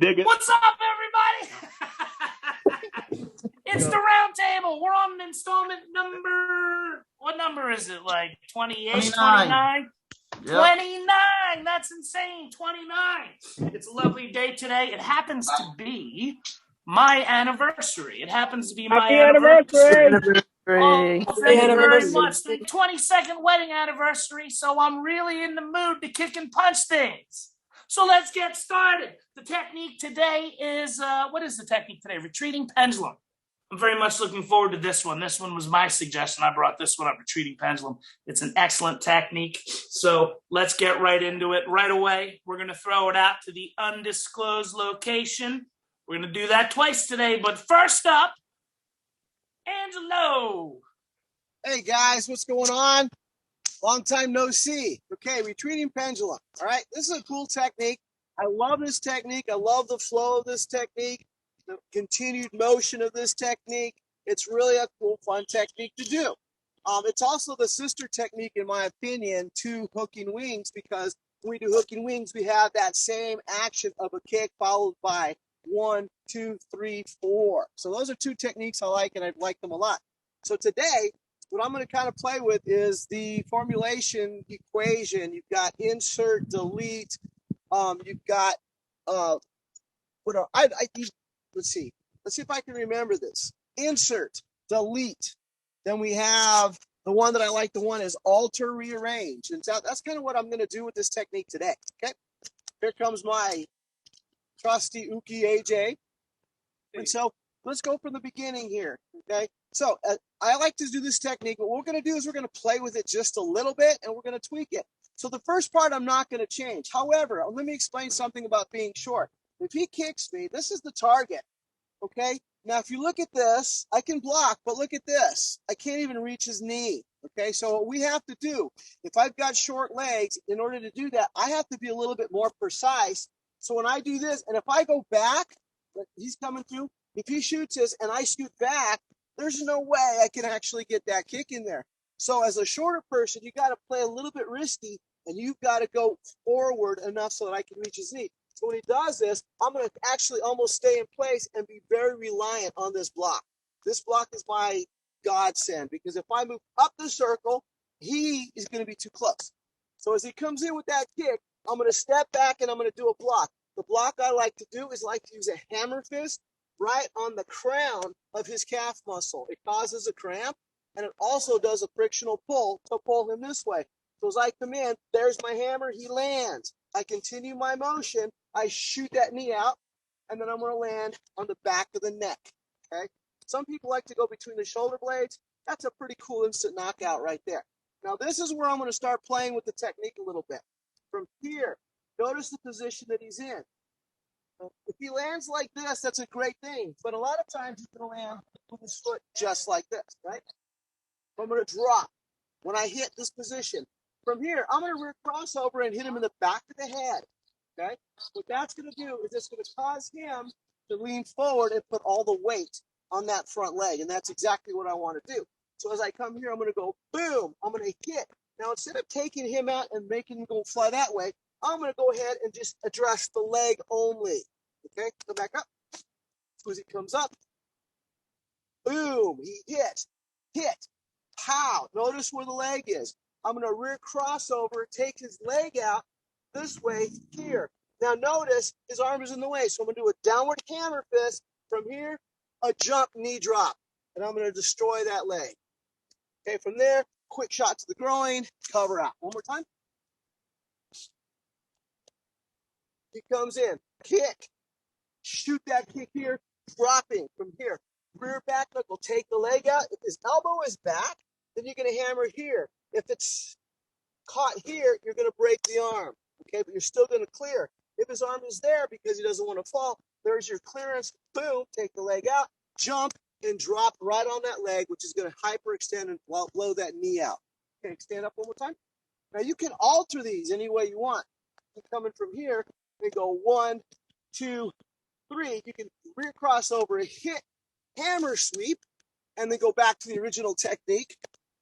Dig it. What's up, everybody? It's the Roundtable. We're on installment number. What number is it? Like 28, 29? Yep. 29. That's insane. 29. It's a lovely day today. It happens to be my anniversary. It happens to be my anniversary. Oh, thank you very much. The 22nd wedding anniversary. So I'm really in the mood to kick and punch things. So let's get started. The technique today is, what is the technique today? Retreating pendulum. I'm very much looking forward to this one. This one was my suggestion. I brought this one up, retreating pendulum. It's an excellent technique. So let's get right into it right away. We're going to throw it out to the undisclosed location. We're going to do that twice today. But first up, Angelo. Hey guys, what's going on? Long time no see. Okay, retreating pendulum. All right, this is a cool technique. I love this technique. I love the flow of this technique, the continued motion of this technique. It's really a cool, fun technique to do. It's also the sister technique, in my opinion, to hooking wings, because when we do hooking wings, we have that same action of a kick followed by 1, 2, 3, 4. So those are two techniques I like, and I like them a lot. So today, what I'm going to kind of play with is the formulation equation. You've got insert, delete. You've got let's see if I can remember this. Insert, delete. Then we have the one that I like. The one is alter, rearrange, and so that's kind of what I'm going to do with this technique today. Okay, here comes my trusty Uki AJ, and so let's go from the beginning here. Okay. So I like to do this technique. What we're going to do is we're going to play with it just a little bit, and we're going to tweak it. So the first part I'm not going to change. However, let me explain something about being short. If he kicks me, this is the target. Okay. Now, if you look at this, I can block, but look at this. I can't even reach his knee. Okay. So what we have to do, if I've got short legs, in order to do that, I have to be a little bit more precise. So when I do this, and if I go back, he's coming through. If he shoots this and I scoot back, there's no way I can actually get that kick in there. So as a shorter person, you got to play a little bit risky, and you've got to go forward enough so that I can reach his knee. So when he does this, I'm going to actually almost stay in place and be very reliant on this block. This block is my godsend, because if I move up the circle, he is going to be too close. So as he comes in with that kick, I'm going to step back and I'm going to do a block. The block I like to do is like to use a hammer fist right on the crown of his calf muscle. It causes a cramp, and it also does a frictional pull to pull him this way. So as I come in, there's my hammer, he lands. I continue my motion, I shoot that knee out, and then I'm going to land on the back of the neck. Okay. Some people like to go between the shoulder blades. That's a pretty cool instant knockout right there. Now this is where I'm going to start playing with the technique a little bit. From here, notice the position that he's in. If he lands like this, that's a great thing. But a lot of times he's going to land with his foot just like this, right? I'm going to drop when I hit this position. From here, I'm going to rear crossover and hit him in the back of the head, okay? What that's going to do is it's going to cause him to lean forward and put all the weight on that front leg, and that's exactly what I want to do. So as I come here, I'm going to go boom. I'm going to hit. Now, instead of taking him out and making him go fly that way, I'm going to go ahead and just address the leg only. Okay, come back up. As he comes up, boom, he hit, pow. Notice where the leg is. I'm going to rear crossover, take his leg out this way here. Now notice his arm is in the way, so I'm going to do a downward hammer fist. From here, a jump knee drop, and I'm going to destroy that leg. Okay, from there, quick shot to the groin, cover out. One more time. He comes in, kick. Shoot that kick here, dropping from here. Rear back knuckle, take the leg out. If his elbow is back, then you're going to hammer here. If it's caught here, you're going to break the arm. Okay, but you're still going to clear. If his arm is there because he doesn't want to fall, there's your clearance. Boom, take the leg out, jump, and drop right on that leg, which is going to hyperextend and blow that knee out. Okay, stand up one more time. Now you can alter these any way you want. You're coming from here, they go 1, 2, 3, you can rear crossover, hit, hammer sweep, and then go back to the original technique.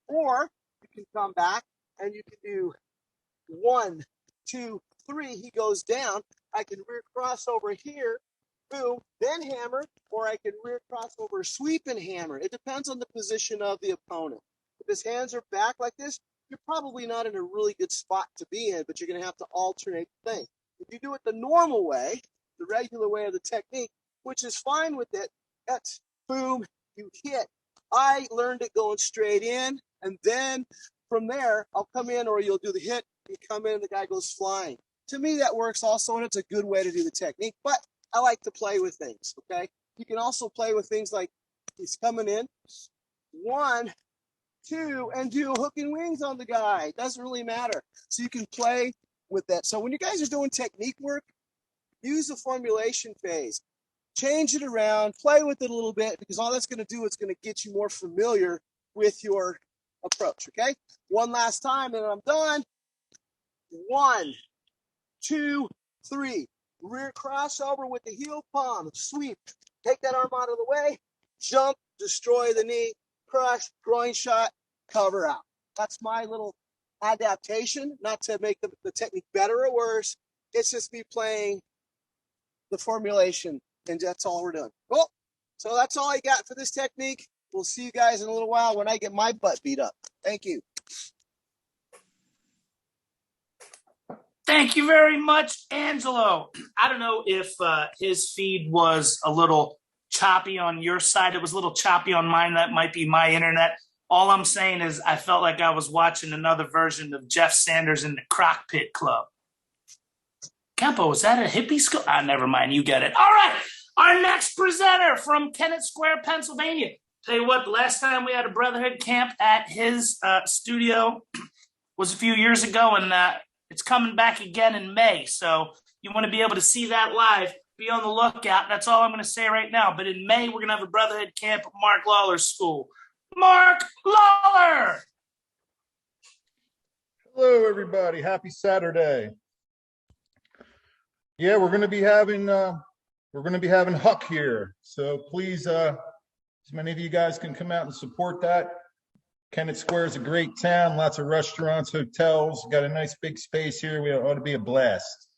Or you can come back and you can do 1, 2, 3. He goes down. I can rear crossover here boom, then hammer, or I can rear crossover, sweep and hammer. It depends on the position of the opponent. If his hands are back like this, you're probably not in a really good spot to be in, but you're going to have to alternate the thing. If you do it the normal way, the regular way of the technique, which is fine with it, that's boom, you hit. I learned it going straight in, and then from there, I'll come in, or you'll do the hit, you come in, the guy goes flying. To me, that works also, and it's a good way to do the technique, but I like to play with things, okay? You can also play with things like he's coming in, 1, 2, and do hook and wings on the guy. It doesn't really matter. So you can play with that. So when you guys are doing technique work, use the formulation phase. Change it around, play with it a little bit, because all that's going to do is going to get you more familiar with your approach, okay? One last time, and I'm done. 1, 2, 3. Rear crossover with the heel palm. Sweep. Take that arm out of the way. Jump. Destroy the knee. Crush. Groin shot. Cover out. That's my little adaptation. Not to make the technique better or worse. It's just me playing the formulation. And that's all we're doing. Cool. So that's all I got for this technique. We'll see you guys in a little while when I get my butt beat up. Thank you. Thank you very much, Angelo. I don't know if his feed was a little choppy on your side. It was a little choppy on mine. That might be my internet. All I'm saying is I felt like I was watching another version of Jeff Sanders in the Crock Pit Club. Kenpo, is that a hippie school? Never mind. You get it. All right. Our next presenter from Kennett Square, Pennsylvania. Tell you what, the last time we had a Brotherhood camp at his studio was a few years ago, and it's coming back again in May. So you want to be able to see that live. Be on the lookout. That's all I'm going to say right now. But in May, we're going to have a Brotherhood camp at Mark Lawler's school. Mark Lawler! Hello, everybody. Happy Saturday. Yeah, we're going to be having Huck here. So please, as many of you guys can come out and support that. Kennett Square is a great town, lots of restaurants, hotels, got a nice big space here. We ought to be a blast.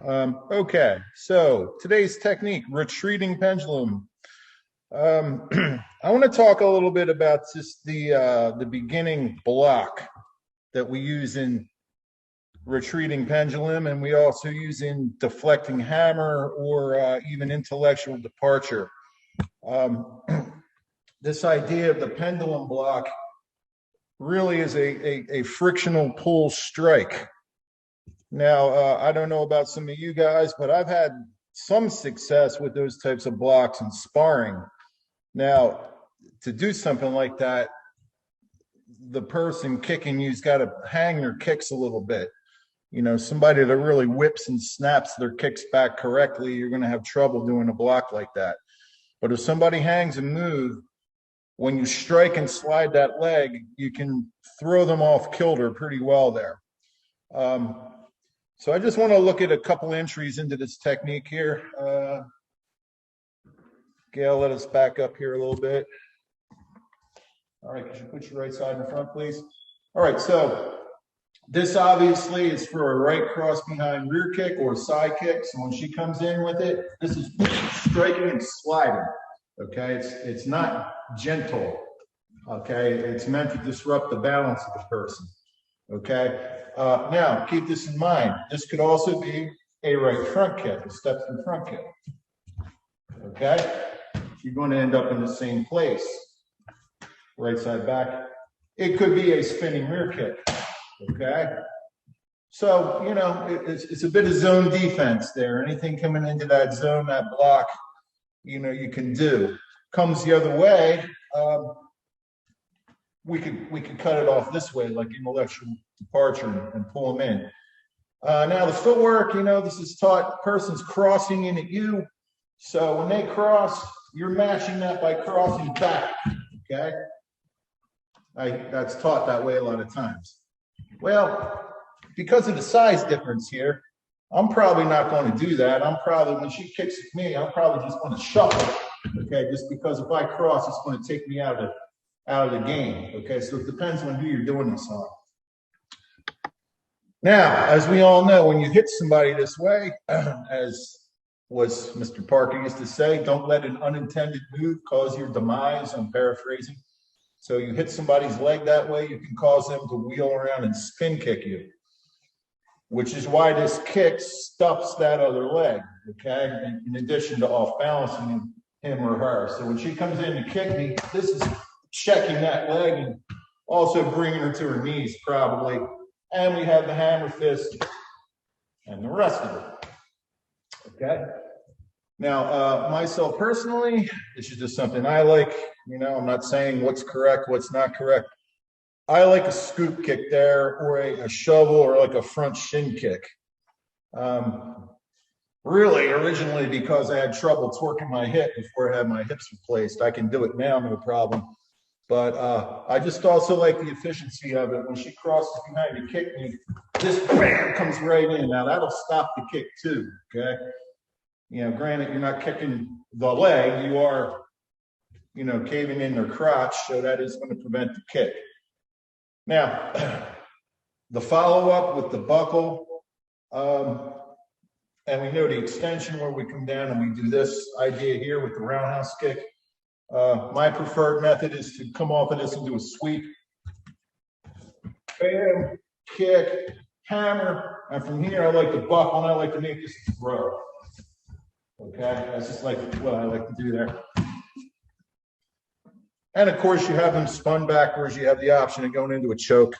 Okay, so today's technique, retreating pendulum. I want to talk a little bit about just the beginning block that we use in retreating pendulum, and we also use in deflecting hammer or even intellectual departure. This idea of the pendulum block really is a frictional pull strike. Now, I don't know about some of you guys, but I've had some success with those types of blocks in sparring. Now, to do something like that, the person kicking you's got to hang their kicks a little bit. You know, somebody that really whips and snaps their kicks back correctly, you're going to have trouble doing a block like that. But if somebody hangs a move, when you strike and slide that leg, you can throw them off kilter pretty well there. So I just want to look at a couple entries into this technique here. Gail, let us back up here a little bit. All right, could you put your right side in front, please? All right, so this obviously is for a right cross behind rear kick or side kick. So when she comes in with it, this is striking and sliding. Okay, it's not gentle. Okay, it's meant to disrupt the balance of the person. Okay, now keep this in mind. This could also be a right front kick, a steps in front kick. Okay, you're going to end up in the same place. Right side back. It could be a spinning rear kick. Okay, so you know it's a bit of zone defense there. Anything coming into that zone, that block, you know, you can do. Comes the other way, we could cut it off this way, like intellectual departure, and pull them in. Now the footwork, you know, this is taught. Person's crossing in at you, so when they cross, you're matching that by crossing back. Okay, that's taught that way a lot of times. Well, because of the size difference here, I'm probably not going to do that. I'm probably, when she kicks at me, I'm probably just going to shuffle. Okay, just because if I cross, it's going to take me out of the game. Okay, so it depends on who you're doing this on. Now, as we all know, when you hit somebody this way, as was Mr. Parker used to say, don't let an unintended move cause your demise. I'm paraphrasing. So you hit somebody's leg that way, you can cause them to wheel around and spin kick you, which is why this kick stuffs that other leg, okay? In addition to off balancing him or her. So when she comes in to kick me, this is checking that leg and also bringing her to her knees probably. And we have the hammer fist and the rest of it, okay? Now, myself personally, this is just something I like. You know, I'm not saying what's correct, what's not correct. I like a scoop kick there, or a shovel, or like a front shin kick. Really, originally, because I had trouble torquing my hip before I had my hips replaced. I can do it now, no problem. But I just also like the efficiency of it. When she crosses behind to kick me, this bam comes right in. Now, that'll stop the kick too, okay? You know, granted, you're not kicking the leg. You are, you know, caving in their crotch, so that is going to prevent the kick. Now, the follow-up with the buckle, and we know the extension where we come down and we do this idea here with the roundhouse kick. My preferred method is to come off of this and do a sweep. Bam, kick, hammer, and from here I like to buckle and I like to make this a throw. Okay, that's just like what I like to do there. And of course, you have them spun backwards. You have the option of going into a choke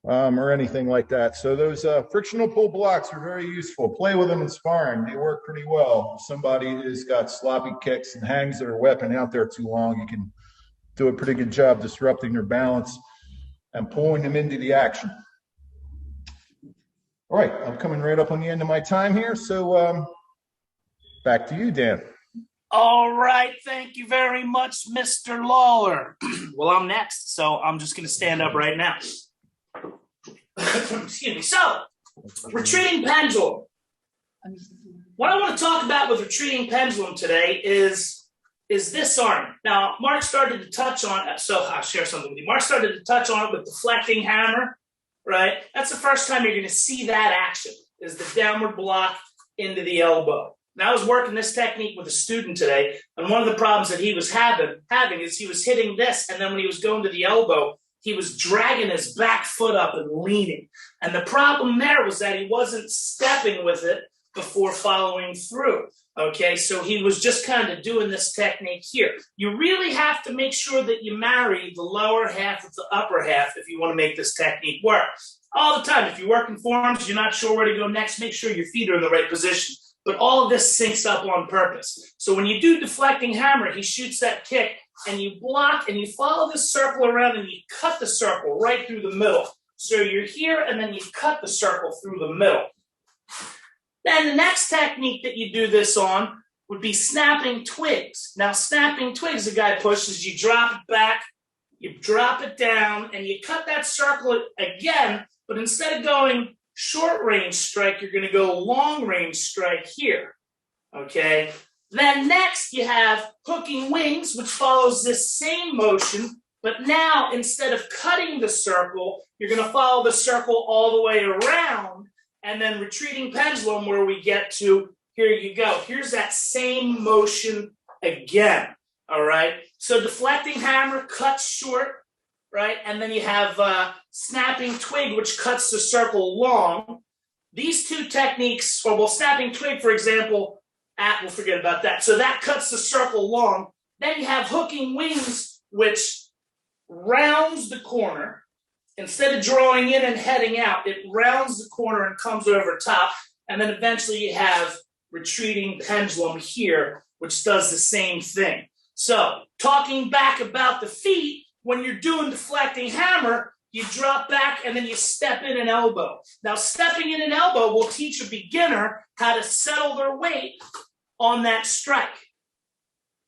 or anything like that. So those frictional pull blocks are very useful. Play with them in sparring. They work pretty well. If somebody has got sloppy kicks and hangs their weapon out there too long, you can do a pretty good job disrupting their balance and pulling them into the action. All right, I'm coming right up on the end of my time here. So back to you, Dan. All right, thank you very much, Mr. Lawler. Well, I'm next, so I'm just going to stand up right now. Excuse me. So, retreating pendulum. What I want to talk about with retreating pendulum today is this arm. Now, Mark started to touch on it, so I'll share something with you. Mark started to touch on it with deflecting hammer, right? That's the first time you're going to see that action, is the downward block into the elbow. Now, I was working this technique with a student today, and one of the problems that he was having is he was hitting this, and then when he was going to the elbow, he was dragging his back foot up and leaning. And the problem there was that he wasn't stepping with it before following through. Okay, so he was just kind of doing this technique here. You really have to make sure that you marry the lower half with the upper half if you want to make this technique work. All the time, if you work in forms, you're not sure where to go next, make sure your feet are in the right position. But all of this syncs up on purpose. So when you do deflecting hammer, he shoots that kick, and you block, and you follow this circle around, and you cut the circle right through the middle. So you're here, and then you cut the circle through the middle. Then the next technique that you do this on would be snapping twigs. Now, snapping twigs, the guy pushes, you drop it back, you drop it down, and you cut that circle again, but instead of going short range strike, you're going to go long range strike here, okay? Then next you have hooking wings, which follows this same motion, but now instead of cutting the circle, you're going to follow the circle all the way around, and then retreating pendulum where we get to, here you go. Here's that same motion again, all right? So deflecting hammer cuts short, right? And then you have snapping twig, which cuts the circle long. These two techniques, or well, snapping twig, for example, we'll forget about that. So that cuts the circle long. Then you have hooking wings, which rounds the corner. Instead of drawing in and heading out, it rounds the corner and comes over top. And then eventually you have retreating pendulum here, which does the same thing. So talking back about the feet, when you're doing deflecting hammer, you drop back and then you step in an elbow. Now, stepping in an elbow will teach a beginner how to settle their weight on that strike.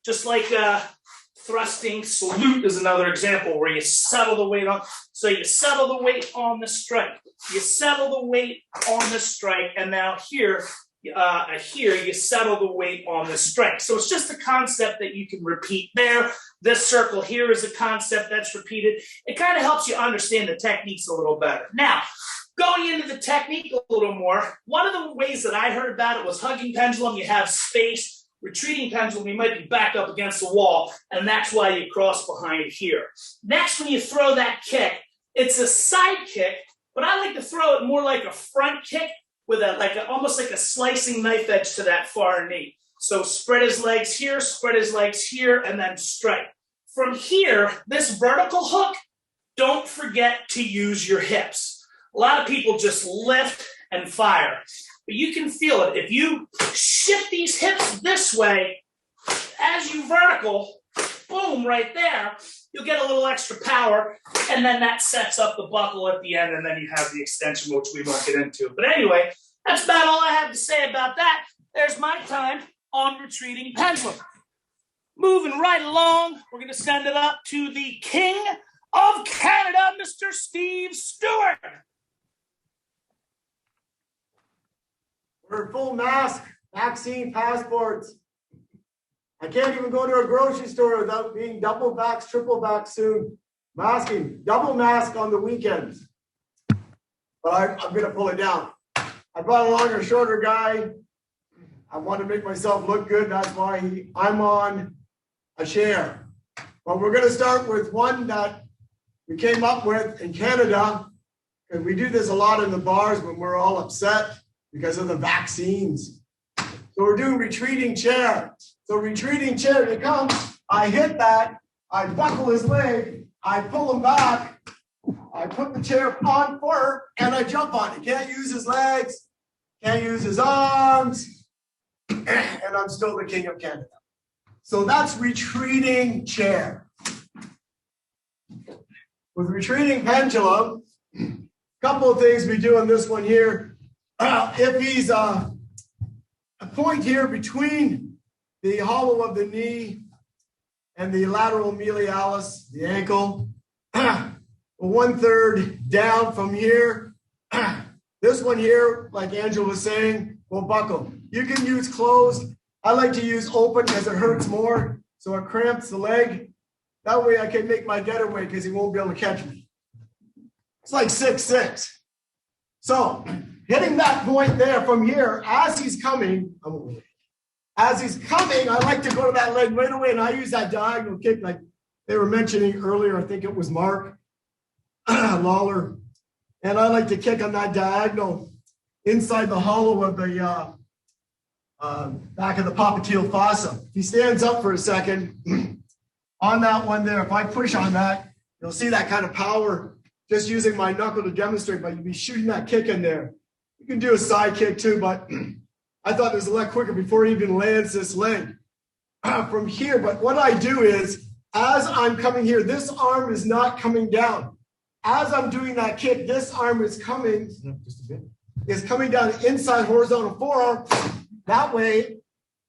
Just like thrusting salute is another example where you settle the weight on. So you settle the weight on the strike. You settle the weight on the strike, and now here you settle the weight on the strike. So it's just a concept that you can repeat there. This circle here is a concept that's repeated. It kind of helps you understand the techniques a little better. Now, Going into the technique a little more, one of the ways that I heard about it was hugging pendulum, you have space. Retreating pendulum, you might be back up against the wall, and that's why you cross behind here. Next, when you throw that kick, it's a side kick, but I like to throw it more like a front kick with almost like a slicing knife edge to that far knee. So spread his legs here, and then strike. From here, this vertical hook, don't forget to use your hips. A lot of people just lift and fire, but you can feel it. If you shift these hips this way, as you vertical, boom, right there, you'll get a little extra power, and then that sets up the buckle at the end, and then you have the extension, which we won't get into. But anyway, that's about all I have to say about that. There's my time on retreating pendulum. Moving right along, we're going to send it up to the King of Canada, Mr. Steve Stewart. We're full mask, vaccine passports. I can't even go to a grocery store without being double vax, triple vax soon. Masking, double mask on the weekends. But I'm going to pull it down. I brought along a shorter guy. I want to make myself look good. That's why I'm on a chair. But we're going to start with one that we came up with in Canada. And we do this a lot in the bars when we're all upset because of the vaccines. So we're doing retreating chair. So retreating chair, you come, I hit that, I buckle his leg, I pull him back, I put the chair on forward, and I jump on it. Can't use his legs, can't use his arms, and I'm still the King of Canada. So that's retreating chair. With retreating pendulum, a couple of things we do on this one here. If he's a point here between the hollow of the knee and the lateral medialis, the ankle, 1/3 down from here. This one here, like Angela was saying, will buckle. You can use closed. I like to use open because it hurts more, so it cramps the leg. That way I can make my getaway because he won't be able to catch me. It's like 6'6". So hitting that point there from here, as he's coming, I like to go to that leg right away, and I use that diagonal kick like they were mentioning earlier. I think it was Mark Lawler. And I like to kick on that diagonal inside the hollow of the back of the popliteal fossa. If he stands up for a second, on that one there, if I push on that, you'll see that kind of power just using my knuckle to demonstrate, but you'll be shooting that kick in there. You can do a side kick too, but I thought it was a lot quicker before he even lands this leg from here. But what I do is, as I'm coming here, this arm is not coming down. As I'm doing that kick, this arm is coming, just a bit, is coming down inside horizontal forearm. That way,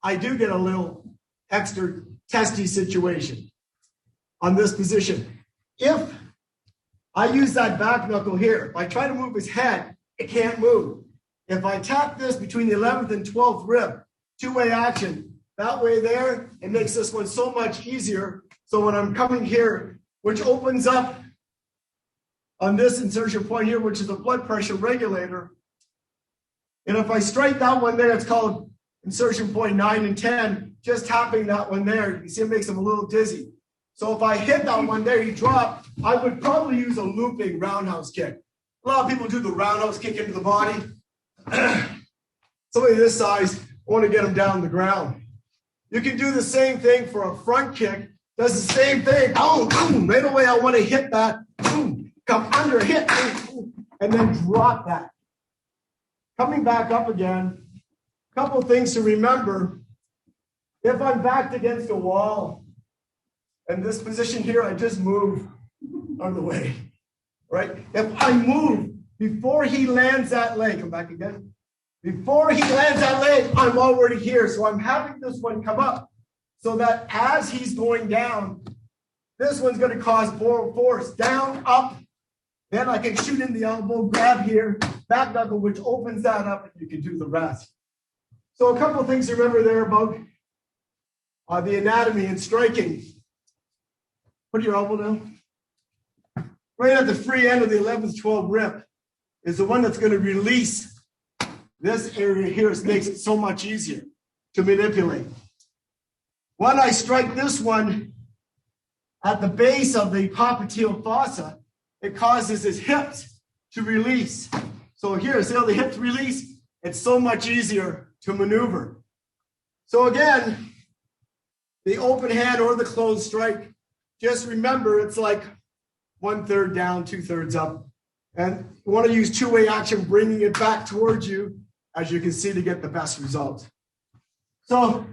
I do get a little extra testy situation on this position. If I use that back knuckle here, if I try to move his head, it can't move. If I tap this between the 11th and 12th rib, two-way action, that way there, it makes this one so much easier. So when I'm coming here, which opens up on this insertion point here, which is a blood pressure regulator, and if I strike that one there, it's called insertion point 9 and 10, just tapping that one there, you can see it makes him a little dizzy. So if I hit that one there, he dropped, I would probably use a looping roundhouse kick. A lot of people do the roundhouse kick into the body. Somebody this size, I want to get him down the ground. You can do the same thing for a front kick. Does the same thing. Oh, boom, right away I want to hit that. Boom, come under, hit, boom, and then drop that. Coming back up again, a couple of things to remember. If I'm backed against a wall, and this position here, I just move out of the way, right? If I move before he lands that leg, come back again. Before he lands that leg, I'm already here. So I'm having this one come up so that as he's going down, this one's going to cause force down, up. Then I can shoot in the elbow, grab here, back knuckle, which opens that up, and you can do the rest. So a couple of things to remember there about the anatomy and striking. Put your elbow down. Right at the free end of the 11th, 12th rib is the one that's going to release this area here. It makes it so much easier to manipulate. When I strike this one at the base of the popliteal fossa, it causes his hips to release. So here, see how the hips release? It's so much easier to maneuver. So again, the open hand or the closed strike, just remember it's like 1/3 down, 2/3 up. And you want to use two-way action, bringing it back towards you, as you can see, to get the best result. So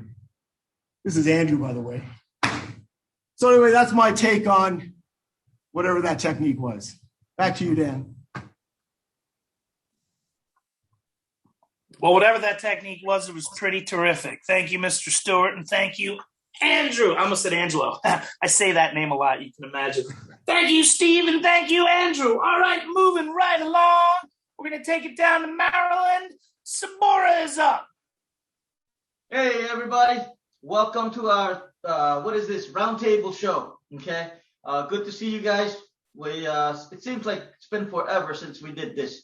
this is Andrew, by the way. So anyway, that's my take on whatever that technique was. Back to you, Dan. Well, whatever that technique was, it was pretty terrific. Thank you, Mr. Stewart, and thank you, Andrew. I almost said Angelo. I say that name a lot, you can imagine. Thank you, Steve, and thank you, Andrew. All right, moving right along. We're going to take it down to Maryland. Sabora is up. Hey, everybody. Welcome to our, Roundtable show, okay? Good to see you guys. It seems like it's been forever since we did this.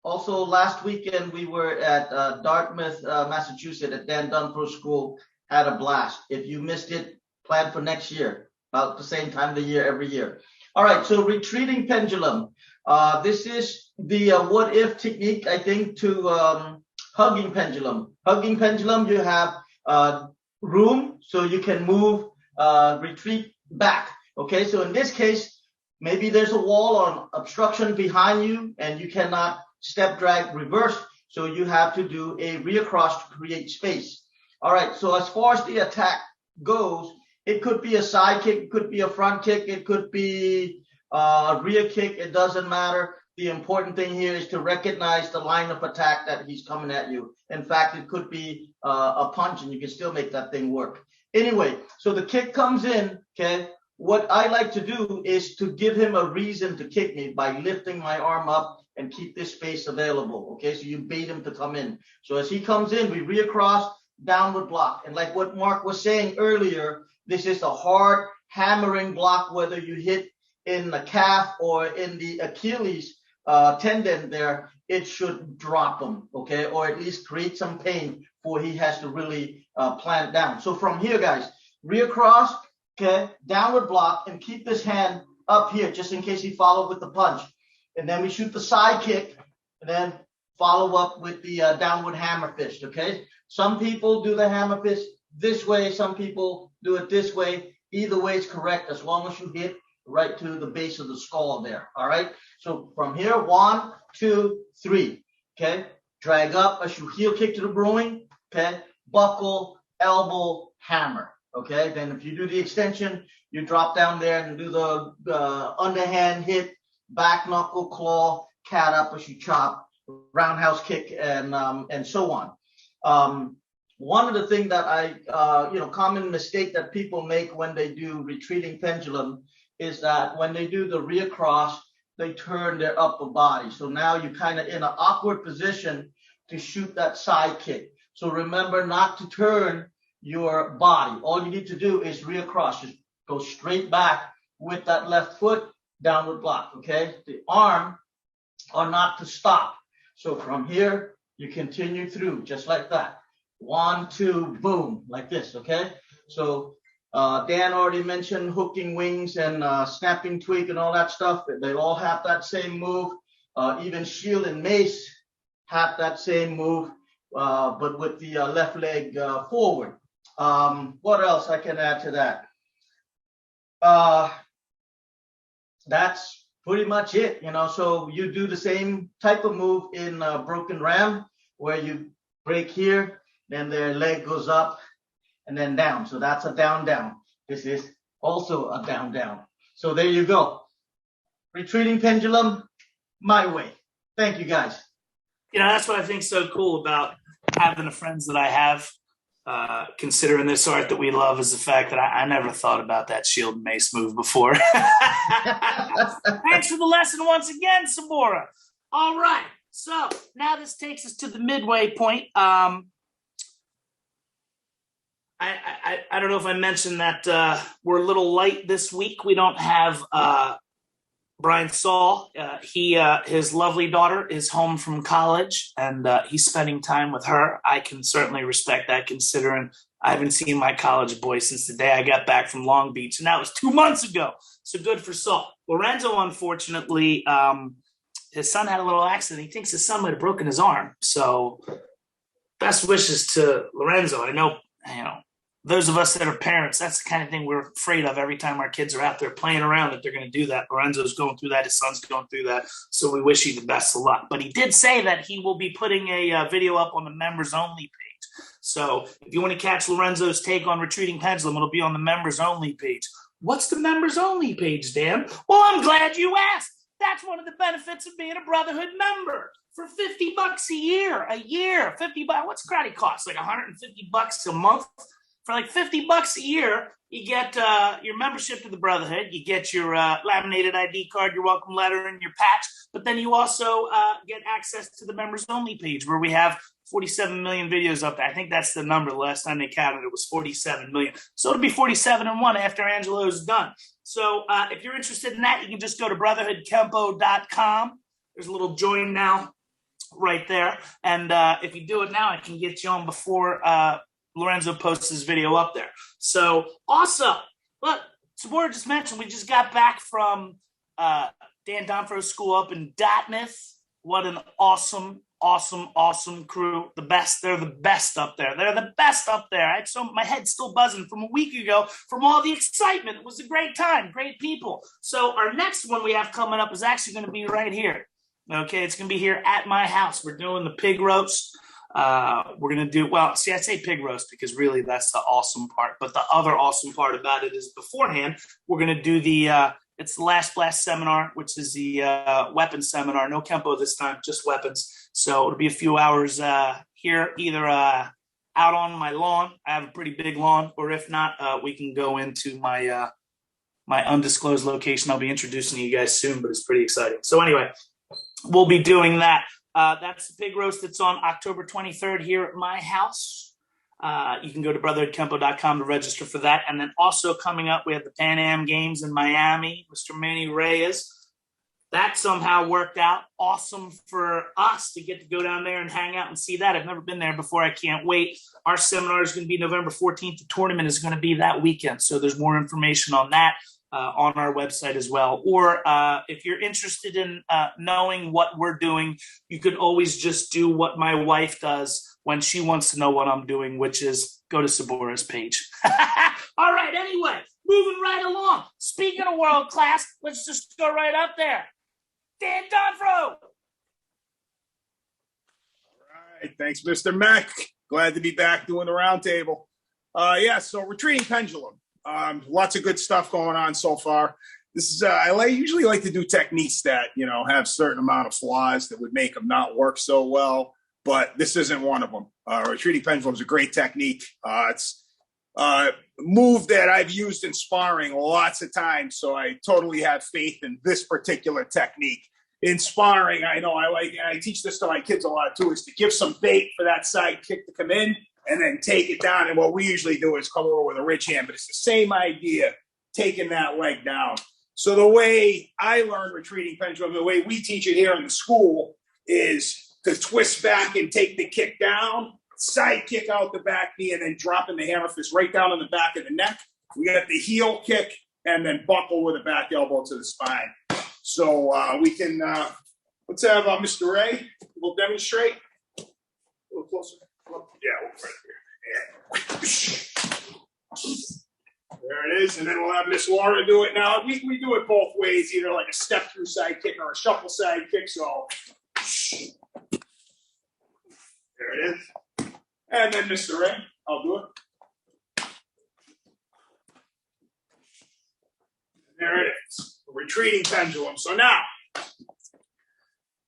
Also, last weekend, we were at Dartmouth, Massachusetts at Dan Dunfro School. Had a blast. If you missed it, plan for next year, about the same time of the year, every year. All right, so retreating pendulum. This is the what-if technique, I think, to hugging pendulum. Hugging pendulum, you have room, so you can move, retreat back. Okay, so in this case, maybe there's a wall or obstruction behind you, and you cannot step, drag, reverse, so you have to do a rear-cross to create space. All right, so as far as the attack goes, it could be a side kick, it could be a front kick, it could be a rear kick, it doesn't matter. The important thing here is to recognize the line of attack that he's coming at you. In fact, it could be a punch, and you can still make that thing work. Anyway, so the kick comes in, okay? What I like to do is to give him a reason to kick me by lifting my arm up and keep this space available, okay? So you bait him to come in. So as he comes in, we rear cross, downward block. And like what Mark was saying earlier, this is a hard hammering block, whether you hit in the calf or in the Achilles tendon there, it should drop him, okay? Or at least create some pain before he has to really plant down. So from here, guys, rear cross, okay, downward block, and keep this hand up here just in case he followed with the punch. And then we shoot the side kick, and then follow up with the downward hammer fist, okay? Some people do the hammer fist this way. Some people do it this way. Either way is correct as long as you hit right to the base of the skull there, all right? So from here, 1, 2, 3, okay? Drag up as you heel kick to the groin, okay? Buckle, elbow, hammer, okay? Then if you do the extension, you drop down there and do the underhand hit, back knuckle, claw, cat up as you chop, roundhouse kick, and so on. One of the things that common mistake that people make when they do retreating pendulum is that when they do the rear cross, they turn their upper body. So now you're kind of in an awkward position to shoot that side kick. So remember not to turn your body. All you need to do is rear cross. Just go straight back with that left foot, downward block, okay? The arm are not to stop. So from here, you continue through just like that. 1, 2, boom, like this, okay? So Dan already mentioned hooking wings and snapping twig and all that stuff. They all have that same move. Even shield and mace have that same move, but with the left leg forward. What else I can add to that? That's pretty much it, so you do the same type of move in Broken Ram, where you break here, then their leg goes up and then down. So that's a down, down. This is also a down, down. So there you go. Retreating pendulum, my way. Thank you, guys. That's what I think so cool about having the friends that I have, considering this art that we love, is the fact that I never thought about that shield and mace move before. Thanks for the lesson once again, Sabora. All right. So now this takes us to the midway point. I don't know if I mentioned that we're a little light this week. We don't have Brian Saul, his lovely daughter is home from college, and he's spending time with her. I can certainly respect that, considering I haven't seen my college boy since the day I got back from Long Beach, and that was 2 months ago. So good for Saul. Lorenzo, unfortunately, his son had a little accident. He thinks his son might have broken his arm. So best wishes to Lorenzo. I know, those of us that are parents, that's the kind of thing we're afraid of every time our kids are out there playing around, that they're going to do that. Lorenzo's going through that. His son's going through that. So we wish you the best of luck. But he did say that he will be putting a video up on the members only page. So if you want to catch Lorenzo's take on retreating pendulum, it'll be on the members only page. What's the members only page, Dan? Well, I'm glad you asked. That's one of the benefits of being a Brotherhood member. For $50 a year, 50 bucks. What's karate cost? Like $150 a month. For like $50 a year, you get your membership to the Brotherhood. You get your laminated ID card, your welcome letter, and your patch. But then you also get access to the members only page, where we have 47 million videos up there. I think that's the number. The last time they counted, it was 47 million. So it'll be 47 and 1 after Angelo's done. So if you're interested in that, you can just go to brotherhoodkenpo.com. There's a little join now right there. And if you do it now, I can get you on before Lorenzo posts his video up there. So awesome. Look, Sabora just mentioned we just got back from Dan Donfro's school up in Dartmouth. What an awesome crew. The best. They're the best up there. They're the best up there. My head's still buzzing from a week ago from all the excitement. It was a great time. Great people. So our next one we have coming up is actually going to be right here. Okay, it's going to be here at my house. We're doing the pig roast. We're going to do, I say pig roast because really that's the awesome part. But the other awesome part about it is beforehand, we're going to do it's the Last Blast seminar, which is the weapons seminar. No Kenpo this time, just weapons. So it'll be a few hours here, either out on my lawn. I have a pretty big lawn, or if not, we can go into my undisclosed location. I'll be introducing you guys soon, but it's pretty exciting. So anyway, we'll be doing that. That's the pig roast that's on October 23rd here at my house. You can go to brotherhoodkenpo.com to register for that. And then also coming up, we have the Pan Am Games in Miami, Mr. Manny Reyes. That somehow worked out. Awesome for us to get to go down there and hang out and see that. I've never been there before. I can't wait. Our seminar is going to be November 14th. The tournament is going to be that weekend. So there's more information on that on our website as well. Or if you're interested in knowing what we're doing, you could always just do what my wife does when she wants to know what I'm doing, which is go to Sabora's page. All right, anyway, moving right along. Speaking of world class, let's just go right up there. Dan Donfro. All right, thanks, Mr. Mack. Glad to be back doing the roundtable. So retreating pendulum. Lots of good stuff going on so far. This is I usually like to do techniques that have certain amount of flaws that would make them not work so well, but this isn't one of them. Retreating pendulum is a great technique. It's a move that I've used in sparring lots of times, so I totally have faith in this particular technique. In sparring, I teach this to my kids a lot too, is to give some bait for that side kick to come in and then take it down. And what we usually do is come over with a ridge hand, but it's the same idea, taking that leg down. So the way I learned retreating pendulum, the way we teach it here in the school, is to twist back and take the kick down, side kick out the back knee, and then dropping the hammer fist right down on the back of the neck. We got the heel kick and then buckle with the back elbow to the spine. So we can, let's have Mr. Ray. We'll demonstrate. A little closer. Yeah, we'll put it here. There it is. And then we'll have Miss Laura do it. Now, we do it both ways, either like a step through side kick or a shuffle side kick. So there it is. And then Mr. Ray, I'll do it. There it is. A retreating pendulum. So now,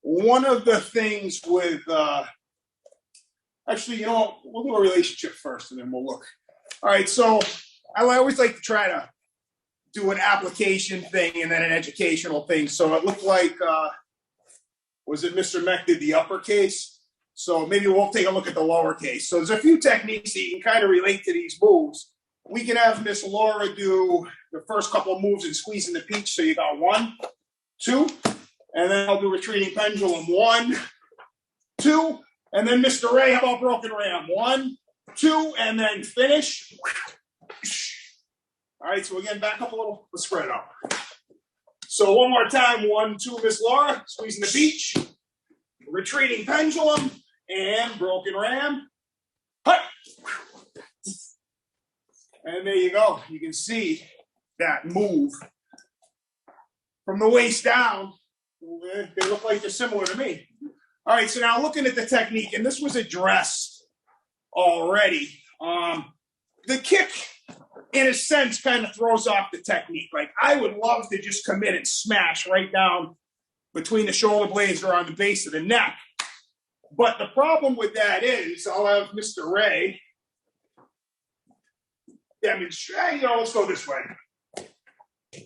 one of the things with, actually, we'll do a relationship first and then we'll look. All right, so I always like to try to do an application thing and then an educational thing. So it looked like, was it Mr. Meck did the uppercase? So maybe we'll take a look at the lowercase. So there's a few techniques that you can kind of relate to these moves. We can have Miss Laura do the first couple of moves and squeezing the peach. So you got 1, 2, and then I'll do retreating pendulum. 1, 2, and then Mr. Ray, how about broken ram? 1, 2, and then finish. All right, so again, back up a little. Let's spread it out. So one more time. 1, 2, Miss Laura, squeezing the beach. Retreating pendulum and broken ram. Hut. And there you go. You can see that move from the waist down. They look like they're similar to me. All right, so now looking at the technique, and this was addressed already. The kick, in a sense, kind of throws off the technique. Like, I would love to just come in and smash right down between the shoulder blades or on the base of the neck. But the problem with that is, I'll have Mr. Ray demonstrate. Let's go this way.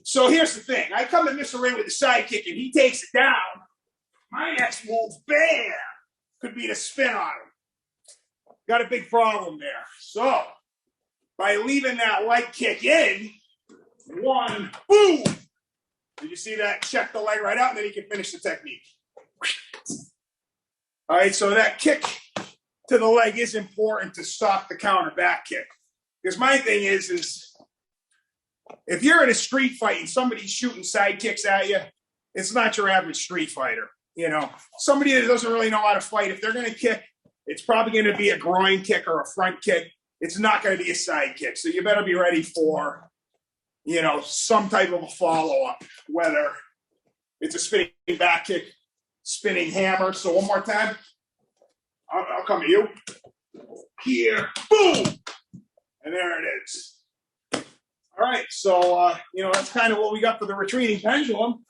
So here's the thing. I come at Mr. Ray with a side kick, and he takes it down. My next move, bam, could be the spin on him. Got a big problem there. So by leaving that light kick in, 1, boom. Did you see that? Check the leg right out, and then he can finish the technique. All right, so that kick to the leg is important to stop the counter back kick. Because my thing is if you're in a street fight and somebody's shooting side kicks at you, it's not your average street fighter. You know, somebody that doesn't really know how to fight, if they're going to kick, it's probably going to be a groin kick or a front kick. It's not going to be a side kick. So you better be ready for, you know, some type of a follow-up, whether it's a spinning back kick, spinning hammer. So one more time. I'll come to you. Here. Boom. And there it is. All right. So, you know, that's kind of what we got for the retreating pendulum.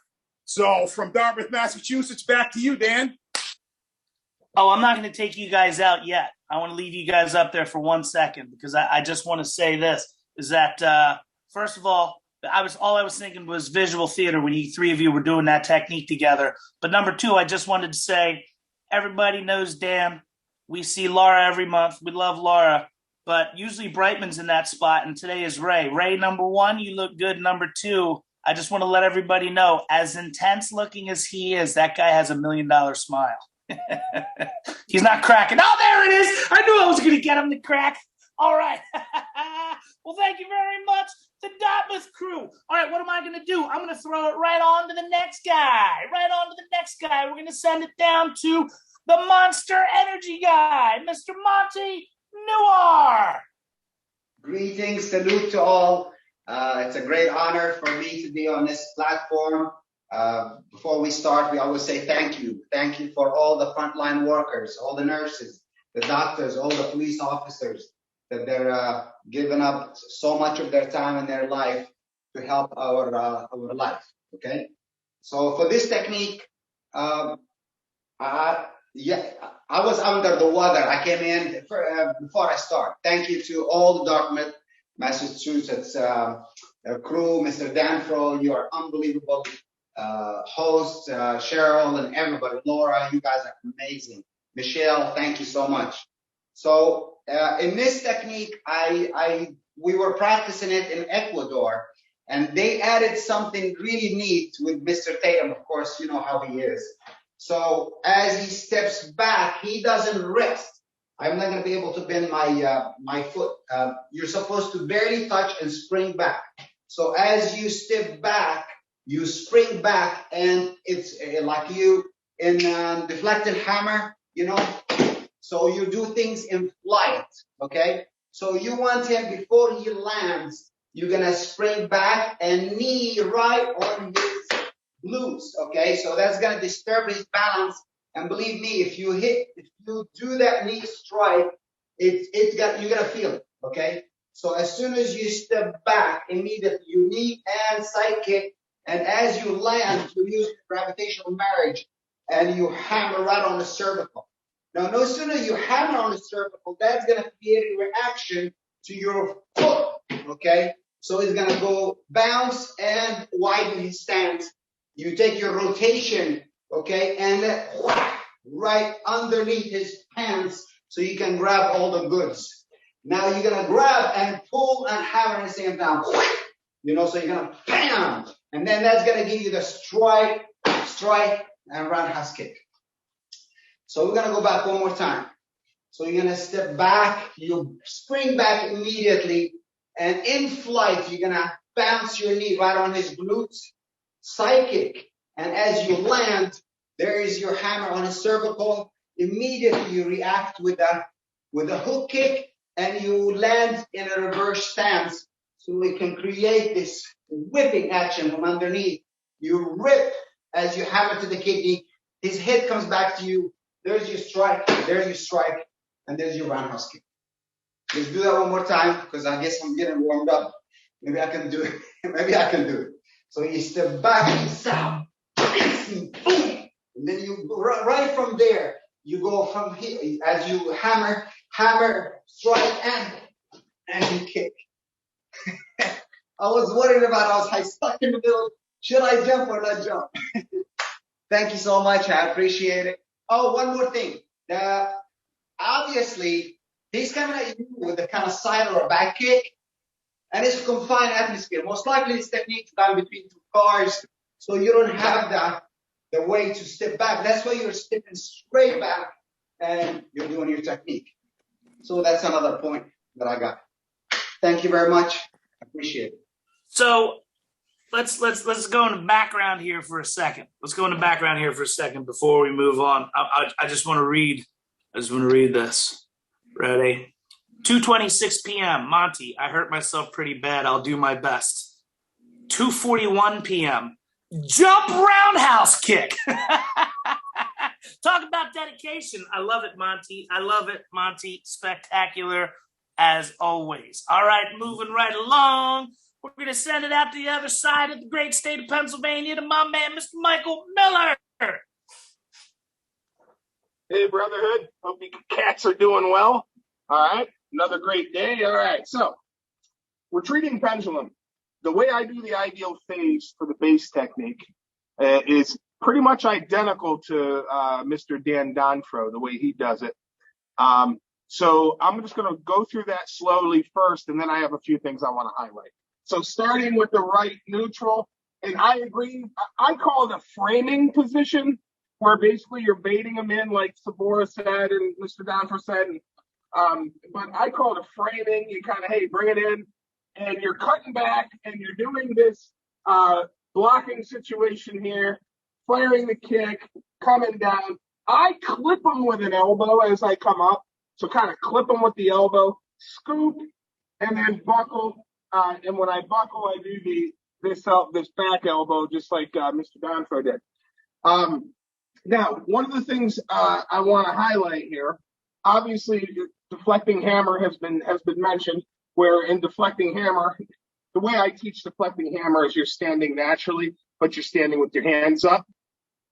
So from Dartmouth, Massachusetts, back to you, Dan. Oh, I'm not going to take you guys out yet. I want to leave you guys up there for 1 second because I just want to say this, is that, first of all I was thinking was visual theater when you three of you were doing that technique together. But number 2, I just wanted to say, everybody knows Dan. We see Laura every month. We love Laura. But usually Brightman's in that spot, and today is Ray. Ray, number 1, you look good. Number 2, I just want to let everybody know, as intense looking as he is, that guy has $1 million smile. He's not cracking. Oh, there it is. I knew I was going to get him to crack. All right. Well, thank you very much, the Dartmouth crew. All right, what am I going to do? I'm going to throw it right on to the next guy. We're going to send it down to the Monster Energy guy, Mr. Monty Noir. Greetings, salute to all. It's a great honor for me to be on this platform. Before we start, we always say thank you. Thank you for all the frontline workers, all the nurses, the doctors, all the police officers that they're giving up so much of their time and their life to help our life. Okay, so for this technique, I was under the weather. I came in before I start. Thank you to all the Dartmouth, Massachusetts crew, Mr. Danfro. You are unbelievable hosts, Cheryl and everybody. Laura, you guys are amazing. Michelle, thank you so much. So in this technique, we were practicing it in Ecuador, and they added something really neat with Mr. Tatum. Of course, you know how he is. So as he steps back, he doesn't rest. I'm not going to be able to bend my foot. You're supposed to barely touch and spring back. So as you step back, you spring back, and it's like you in deflected hammer, you know. So you do things in flight, okay? So you want him, before he lands, you're going to spring back and knee right on his glutes, okay? So that's going to disturb his balance. And believe me, if you do that knee strike, you're going to feel it, okay? So as soon as you step back, immediately you knee and side kick. And as you land, you use gravitational marriage and you hammer right on the cervical. Now, no sooner you hammer on the cervical, that's going to create a reaction to your foot, okay? So it's going to go bounce and widen his stance. You take your rotation, okay, and right underneath his pants so you can grab all the goods. Now you're going to grab and pull and hammer at the same time, you know, so you're going to bam, and then that's going to give you the strike strike, and roundhouse kick. So we're gonna go back one more time. So you're gonna step back, you spring back immediately, and in flight, you're gonna bounce your knee right on his glutes, side kick. And as you land, there is your hammer on his cervical. Immediately you react with a hook kick, and you land in a reverse stance. So we can create this whipping action from underneath. You rip as you hammer to the kidney. His head comes back to you. There's your strike, there's your strike, and there's your roundhouse kick. Let's do that one more time, because I guess I'm getting warmed up. Maybe I can do it. Maybe I can do it. So you step back, boom, and then you go right from there. You go from here as you hammer, strike, and you kick. I was worried about, I was stuck in the middle. Should I jump or not jump? Thank you so much. I appreciate it. Oh, one more thing. Obviously, he's coming at you with a kind of side or a back kick, and it's a confined atmosphere. Most likely, this technique is done between two cars, so you don't have the way to step back. That's why you're stepping straight back, and you're doing your technique. So that's another point that I got. Thank you very much. I appreciate it. So let's go into background here for a second. Let's go into background here for a second before we move on. I just want to read. I just want to read this. Ready? 2:26 p.m. Monty, I hurt myself pretty bad. I'll do my best. 2:41 p.m. Jump roundhouse kick. Talk about dedication. I love it, Monty. I love it, Monty. Spectacular as always. All right, moving right along. We're going to send it out to the other side of the great state of Pennsylvania to my man, Mr. Michael Miller. Hey, Brotherhood. Hope you cats are doing well. All right. Another great day. All right. So, retreating pendulum. The way I do the ideal phase for the base technique is pretty much identical to Mr. Dan Donfro, the way he does it. So, I'm just going to go through that slowly first, and then I have a few things I want to highlight. So, starting with the right neutral, and I agree, I call it a framing position, where basically you're baiting them in, like Sabora said and Mr. Donfro said. But I call it a framing. You kind of, hey, bring it in, and you're cutting back, and you're doing this blocking situation here, firing the kick, coming down. I clip them with an elbow as I come up. So kind of clip them with the elbow, scoop, and then buckle. And when I buckle, I do this back elbow, just like Mr. Donfro did. Now, one of the things I want to highlight here, obviously, deflecting hammer has been mentioned. Where in deflecting hammer, the way I teach deflecting hammer is you're standing naturally, but you're standing with your hands up,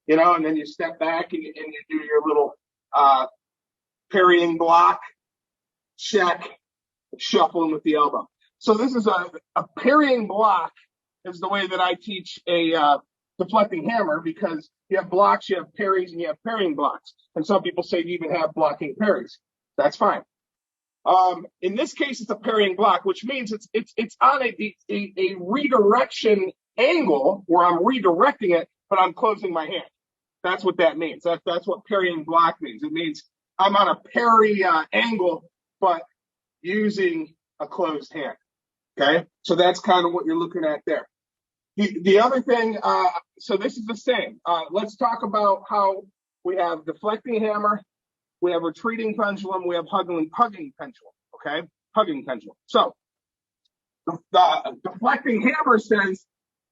and then you step back and you do your little parrying block, check, shuffling with the elbow. So this is a parrying block is the way that I teach a deflecting hammer, because you have blocks, you have parries, and you have parrying blocks. And some people say you even have blocking parries. That's fine. In this case, it's a parrying block, which means it's on a redirection angle where I'm redirecting it, but I'm closing my hand. That's what that means. That's what parrying block means. It means I'm on a parry angle, but using a closed hand. Okay, so that's kind of what you're looking at there. The other thing, so this is the same. Let's talk about how we have deflecting hammer, we have retreating pendulum, we have hugging pendulum, okay? Hugging pendulum. So the deflecting hammer says,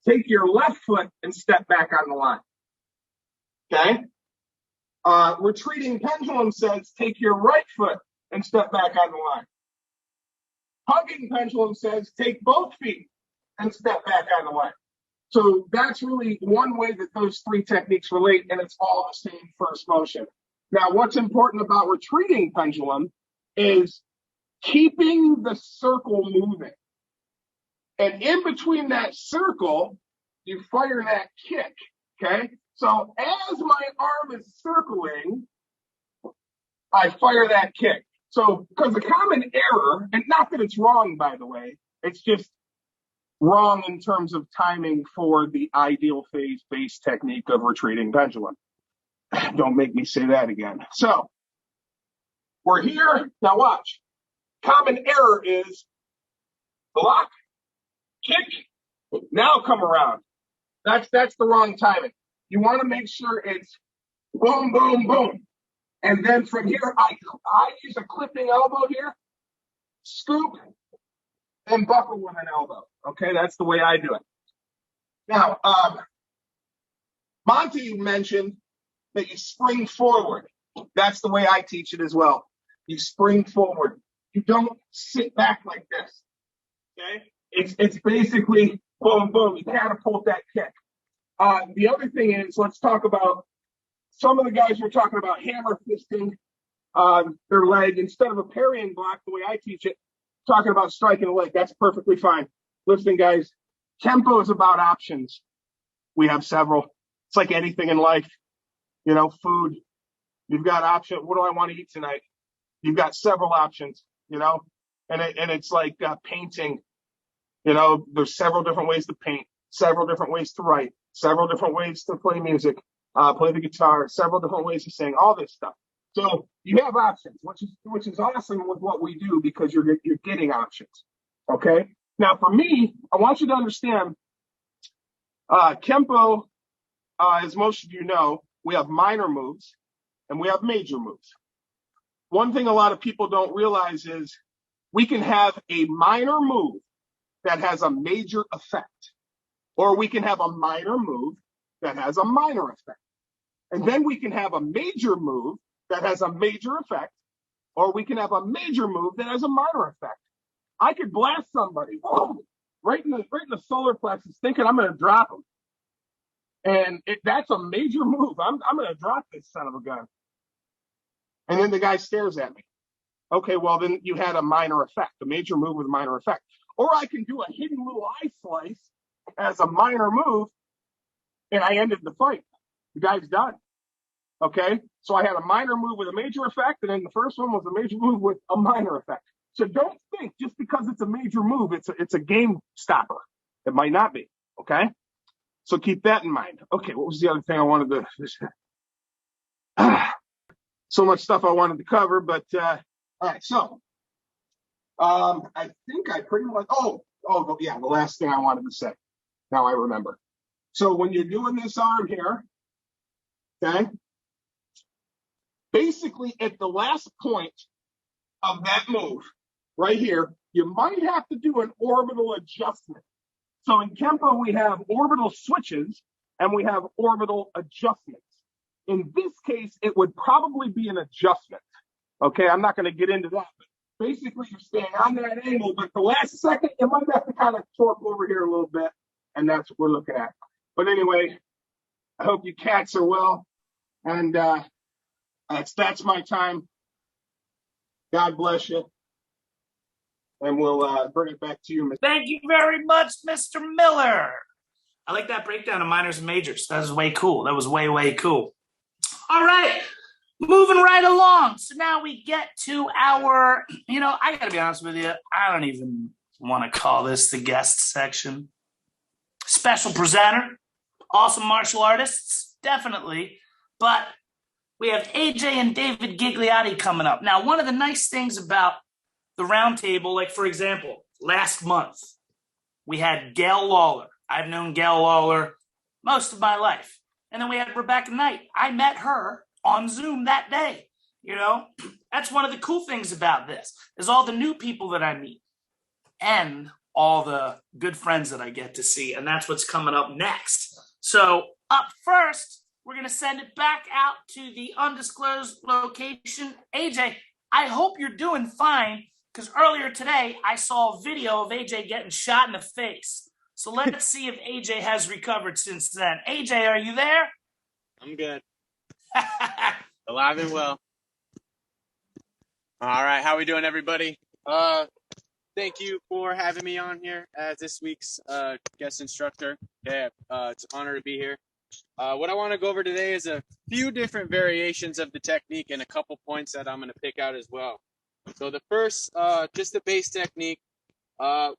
take your left foot and step back on the line, okay? Retreating pendulum says, take your right foot and step back on the line. Hugging pendulum says, take both feet and step back on the line. So that's really one way that those three techniques relate, and it's all the same first motion. Now, what's important about retreating pendulum is keeping the circle moving. And in between that circle, you fire that kick, okay? So as my arm is circling, I fire that kick. So, because the common error, and not that it's wrong, by the way, it's just wrong in terms of timing for the ideal phase base technique of retreating pendulum. Don't make me say that again. So we're here. Now watch. Common error is block, kick, now come around. That's the wrong timing. You want to make sure it's boom, boom, boom. And then from here, I use a clipping elbow here, scoop, and buckle with an elbow. Okay, that's the way I do it. Now, Monty mentioned that you spring forward. That's the way I teach it as well. You spring forward. You don't sit back like this. Okay, it's basically boom, boom. You catapult that kick. The other thing is, let's talk about some of the guys were talking about hammer fisting their leg instead of a parrying block, the way I teach it, talking about striking a leg. That's perfectly fine. Listen, guys, Kenpo is about options. We have several. It's like anything in life, you know, food. You've got options. What do I want to eat tonight? You've got several options, you know, and it's like painting. You know, there's several different ways to paint, several different ways to write, several different ways to play music, play the guitar, several different ways to sing, all this stuff. So you have options, which is awesome with what we do because you're getting options. Okay. Now for me, I want you to understand, Kenpo, as most of you know, we have minor moves and we have major moves. One thing a lot of people don't realize is we can have a minor move that has a major effect, or we can have a minor move that has a minor effect. And then we can have a major move that has a major effect, or we can have a major move that has a minor effect. I could blast somebody right in the solar plexus thinking I'm going to drop him. And that's a major move. I'm going to drop this son of a gun. And then the guy stares at me. Okay, well, then you had a minor effect, a major move with a minor effect. Or I can do a hidden little eye slice as a minor move, and I ended the fight. The guy's done. Okay, so I had a minor move with a major effect, and then the first one was a major move with a minor effect. So don't think just because it's a major move, it's a game stopper. It might not be. Okay, so keep that in mind. Okay, what was the other thing I wanted to? So much stuff I wanted to cover, but all right. So I think I pretty much. Yeah, the last thing I wanted to say. Now I remember. So when you're doing this arm here, okay, basically at the last point of that move, right here, you might have to do an orbital adjustment. So in Kenpo, we have orbital switches and we have orbital adjustments. In this case, it would probably be an adjustment. Okay, I'm not going to get into that. But basically, you're staying on that angle, but the last second, you might have to kind of torque over here a little bit, and that's what we're looking at. But anyway, I hope you cats are well, and that's my time. God bless you, and we'll bring it back to you, Mr. Thank you very much, Mr. Miller. I like that breakdown of minors and majors. That was way cool. That was way, way cool. All right, moving right along. So now we get to our, I got to be honest with you, I don't even want to call this the guest section. Special presenter, awesome martial artists, definitely. But we have AJ and David Ghigliotti coming up. Now, one of the nice things about the Roundtable, like, for example, last month, we had Gail Lawler. I've known Gail Lawler most of my life. And then we had Rebecca Knight. I met her on Zoom that day. That's one of the cool things about this, is all the new people that I meet and all the good friends that I get to see. And that's what's coming up next. So up first, we're going to send it back out to the undisclosed location. AJ, I hope you're doing fine, because earlier today, I saw a video of AJ getting shot in the face. So let's see if AJ has recovered since then. AJ, are you there? I'm good. Alive and well. All right, how we doing, everybody? Thank you for having me on here as this week's guest instructor. Yeah, it's an honor to be here. What I want to go over today is a few different variations of the technique and a couple points that I'm going to pick out as well. So the first, just the base technique.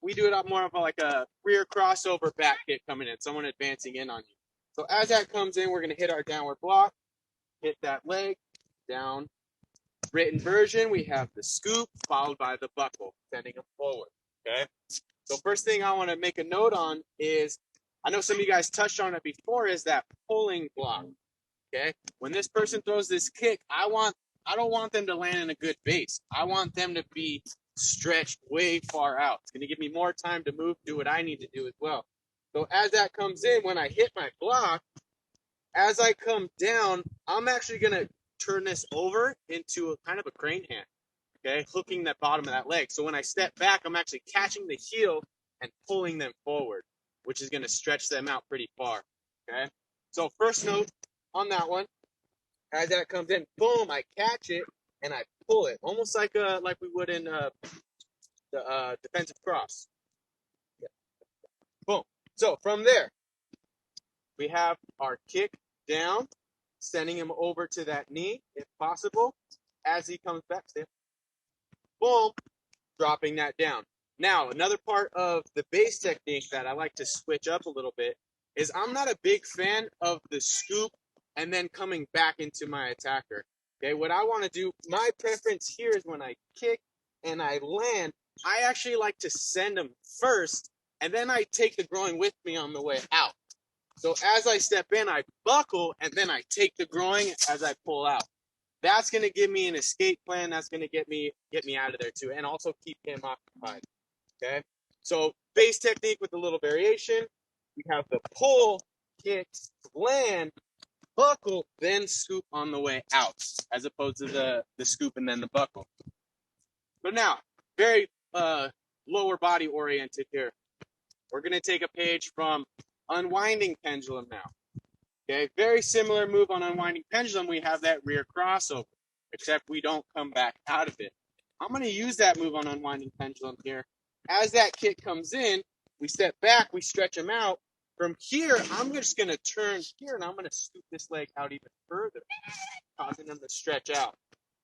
We do it up more of like a rear crossover back kick coming in, someone advancing in on you. So as that comes in, we're going to hit our downward block, hit that leg, down. Written version, we have the scoop followed by the buckle, sending them forward, okay? So first thing I want to make a note on is, I know some of you guys touched on it before, is that pulling block, okay? When this person throws this kick, I don't want them to land in a good base. I want them to be stretched way far out. It's going to give me more time to move, do what I need to do as well. So as that comes in, when I hit my block, as I come down, I'm actually going to turn this over into a kind of a crane hand, okay? Hooking that bottom of that leg. So when I step back, I'm actually catching the heel and pulling them forward, which is going to stretch them out pretty far, okay? So first note on that one, as that comes in, boom, I catch it and I pull it, almost like we would in the defensive cross. Yeah. Boom. So from there, we have our kick down, sending him over to that knee, if possible. As he comes back, boom, dropping that down. Now, another part of the base technique that I like to switch up a little bit is I'm not a big fan of the scoop and then coming back into my attacker. Okay, what I want to do, my preference here is when I kick and I land, I actually like to send them first, and then I take the groin with me on the way out. So as I step in, I buckle, and then I take the groin as I pull out. That's going to give me an escape plan. That's going to get me out of there too, and also keep him occupied. Okay, so base technique with a little variation. We have the pull, kick, land, buckle, then scoop on the way out, as opposed to the scoop and then the buckle. But now, very lower body oriented here. We're going to take a page from Unwinding Pendulum now. Okay, very similar move on Unwinding Pendulum. We have that rear crossover, except we don't come back out of it. I'm going to use that move on Unwinding Pendulum here. As that kick comes in, we step back, we stretch them out. From here, I'm just going to turn here, and I'm going to scoop this leg out even further, causing them to stretch out.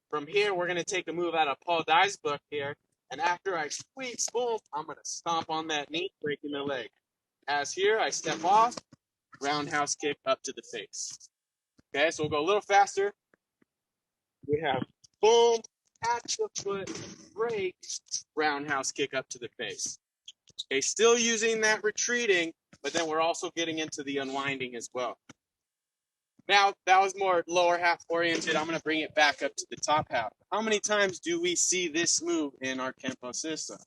From here, we're going to take a move out of Paul Dye's book here, and after I squeeze, boom, I'm going to stomp on that knee, breaking the leg. As here, I step off, roundhouse kick up to the face. Okay, so we'll go a little faster. We have boom, catch the foot, break, roundhouse kick up to the face. Okay, still using that retreating, but then we're also getting into the unwinding as well. Now, that was more lower half oriented. I'm going to bring it back up to the top half. How many times do we see this move in our Kenpo system?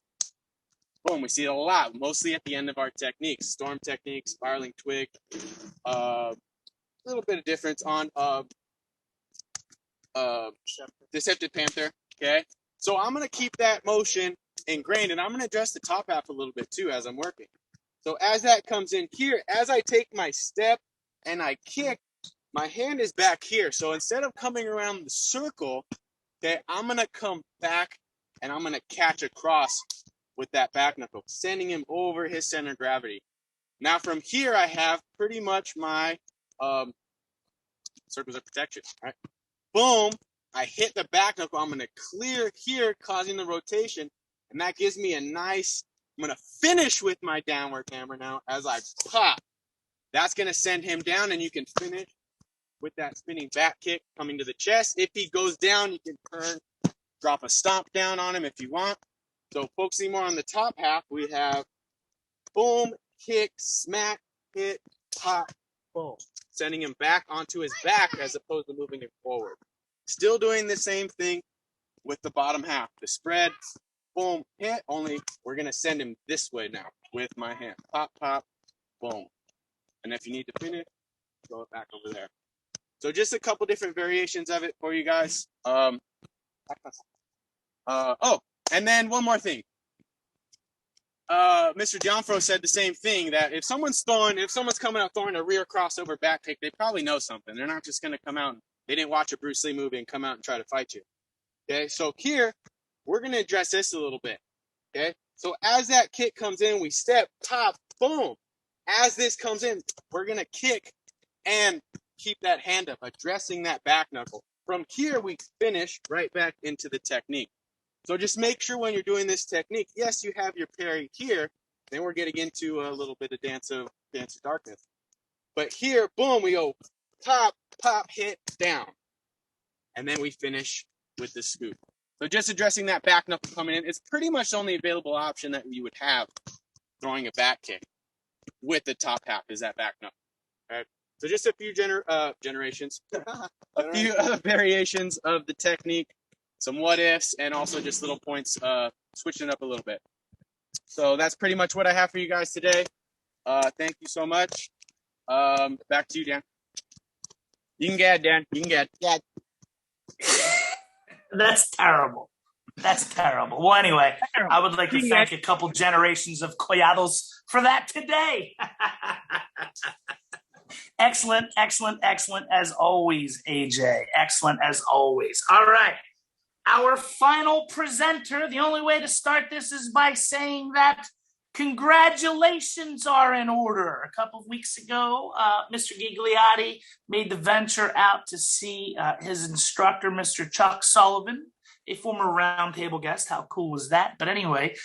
Boom, we see it a lot, mostly at the end of our techniques. Storm technique, spiraling twig, a little bit of difference on Deceptive Panther, okay? So I'm going to keep that motion ingrained, and I'm going to adjust the top half a little bit too as I'm working. So as that comes in here, as I take my step and I kick, my hand is back here. So instead of coming around the circle, okay, I'm going to come back and I'm going to catch across with that back knuckle, sending him over his center of gravity. Now from here, I have pretty much my circles of protection, right? Boom, I hit the back knuckle. I'm going to clear here, causing the rotation, and that gives me a nice, I'm going to finish with my downward hammer now as I pop. That's going to send him down, and you can finish with that spinning back kick coming to the chest. If he goes down, you can turn, drop a stomp down on him if you want. So focusing more on the top half, we have boom, kick, smack, hit, pop, boom. Sending him back onto his back as opposed to moving him forward. Still doing the same thing with the bottom half. The spread, boom, hit, only we're going to send him this way now with my hand. Pop, pop, boom. And if you need to finish, throw it back over there. So just a couple different variations of it for you guys. And then one more thing. Mr. Gianfro said the same thing, that if someone's coming out throwing a rear crossover back kick, they probably know something. They're not just going to come out, they didn't watch a Bruce Lee movie and come out and try to fight you. Okay, so here, we're going to address this a little bit. Okay, so as that kick comes in, we step, pop, boom. As this comes in, we're going to kick and keep that hand up, addressing that back knuckle. From here, we finish right back into the technique. So just make sure when you're doing this technique, yes, you have your parry here. Then we're getting into a little bit of Dance of Darkness. But here, boom, we go pop, pop, hit, down. And then we finish with the scoop. So just addressing that back knuckle coming in, it's pretty much the only available option that you would have throwing a back kick with the top half is that back knuckle. All right. So just a few generations, a few variations of the technique, some what ifs, and also just little points, switching it up a little bit. So that's pretty much what I have for you guys today. Thank you so much. Back to you, Dan. You can get it, Dan. You can get it. Yeah. That's terrible. That's terrible. Well, anyway, I would like to thank a couple generations of Collados for that today. Excellent, excellent, excellent as always, AJ. Excellent as always. All right. Our final presenter, the only way to start this is by saying that congratulations are in order. A couple of weeks ago, Mr. Ghigliotti made the venture out to see his instructor, Mr. Chuck Sullivan, a former Roundtable guest. How cool was that? But anyway,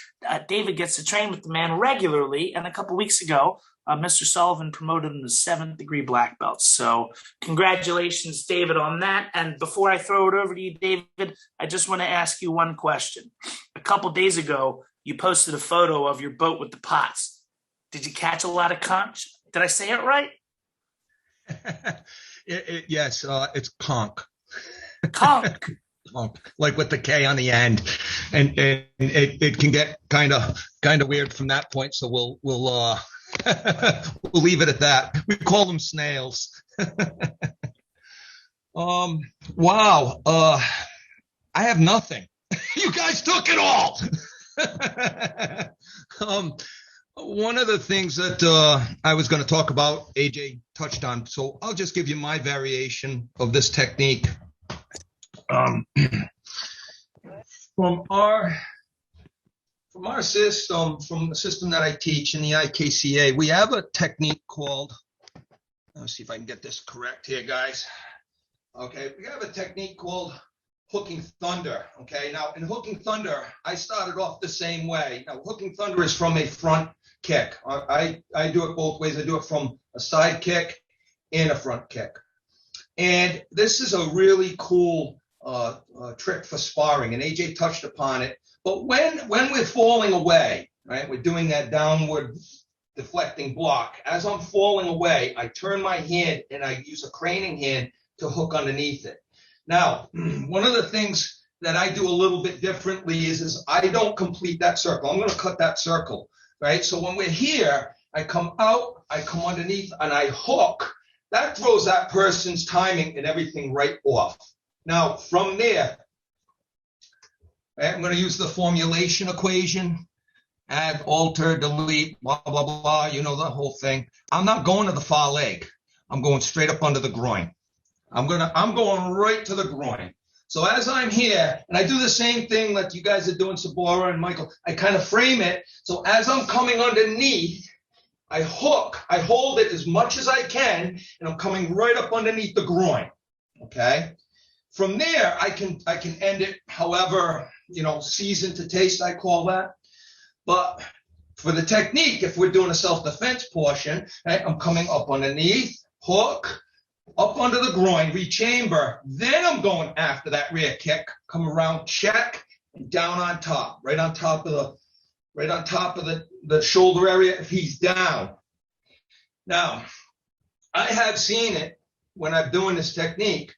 David gets to train with the man regularly, and a couple of weeks ago, Mr. Sullivan promoted him to 7th degree black belt. So congratulations, David, on that. And before I throw it over to you, David, I just want to ask you one question. A couple days ago, you posted a photo of your boat with the pots. Did you catch a lot of conch? Did I say it right? Yes, it's conch. Conch. Like with the K on the end, and it can get kind of weird from that point. So we'll we'll leave it at that. We call them snails. Wow. I have nothing. You guys took it all. One of the things that I was going to talk about, AJ touched on, so I'll just give you my variation of this technique. From our system, from the system that I teach in the IKCA, we have a technique called, let's see if I can get this correct here, guys. Okay, we have a technique called hooking thunder. Okay, now in hooking thunder, I started off the same way. Now, hooking thunder is from a front kick. I do it both ways. I do it from a side kick and a front kick. And this is a really cool trick for sparring, and AJ touched upon it. But when we're falling away, right, we're doing that downward deflecting block. As I'm falling away, I turn my hand and I use a craning hand to hook underneath it. Now, one of the things that I do a little bit differently is I don't complete that circle. I'm going to cut that circle, right? So when we're here, I come out, I come underneath, and I hook. That throws that person's timing and everything right off. Now, from there, I'm going to use the formulation equation, add, alter, delete, blah, blah, blah, you know, the whole thing. I'm not going to the far leg. I'm going straight up under the groin. I'm going right to the groin. So as I'm here, and I do the same thing that you guys are doing, Sabora and Michael, I kind of frame it. So as I'm coming underneath, I hook, I hold it as much as I can, and I'm coming right up underneath the groin, okay? From there, I can end it however, you know, seasoned to taste, I call that. But for the technique, if we're doing a self-defense portion, right, I'm coming up underneath, hook, up under the groin, rechamber. Then I'm going after that rear kick, come around, check, and down on top, right on top of the shoulder area if he's down. Now, I have seen it when I'm doing this technique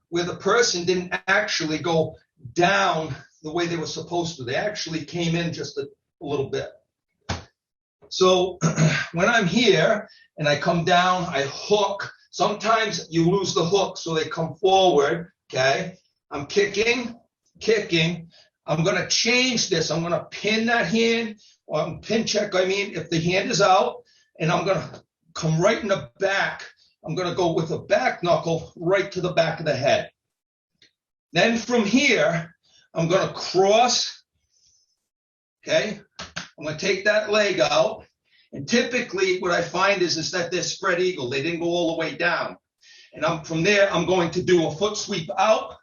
where the person didn't actually go down the way they were supposed to. They actually came in just a little bit. So when I'm here and I come down, I hook. Sometimes you lose the hook, so they come forward, okay? I'm kicking. I'm going to change this. I'm going to pin that hand, or pin check, I mean, if the hand is out, and I'm going to come right in the back. I'm going to go with the back knuckle right to the back of the head. Then from here, I'm going to cross, okay? I'm going to take that leg out. And typically what I find is that they're spread eagle. They didn't go all the way down. And from there, I'm going to do a foot sweep out,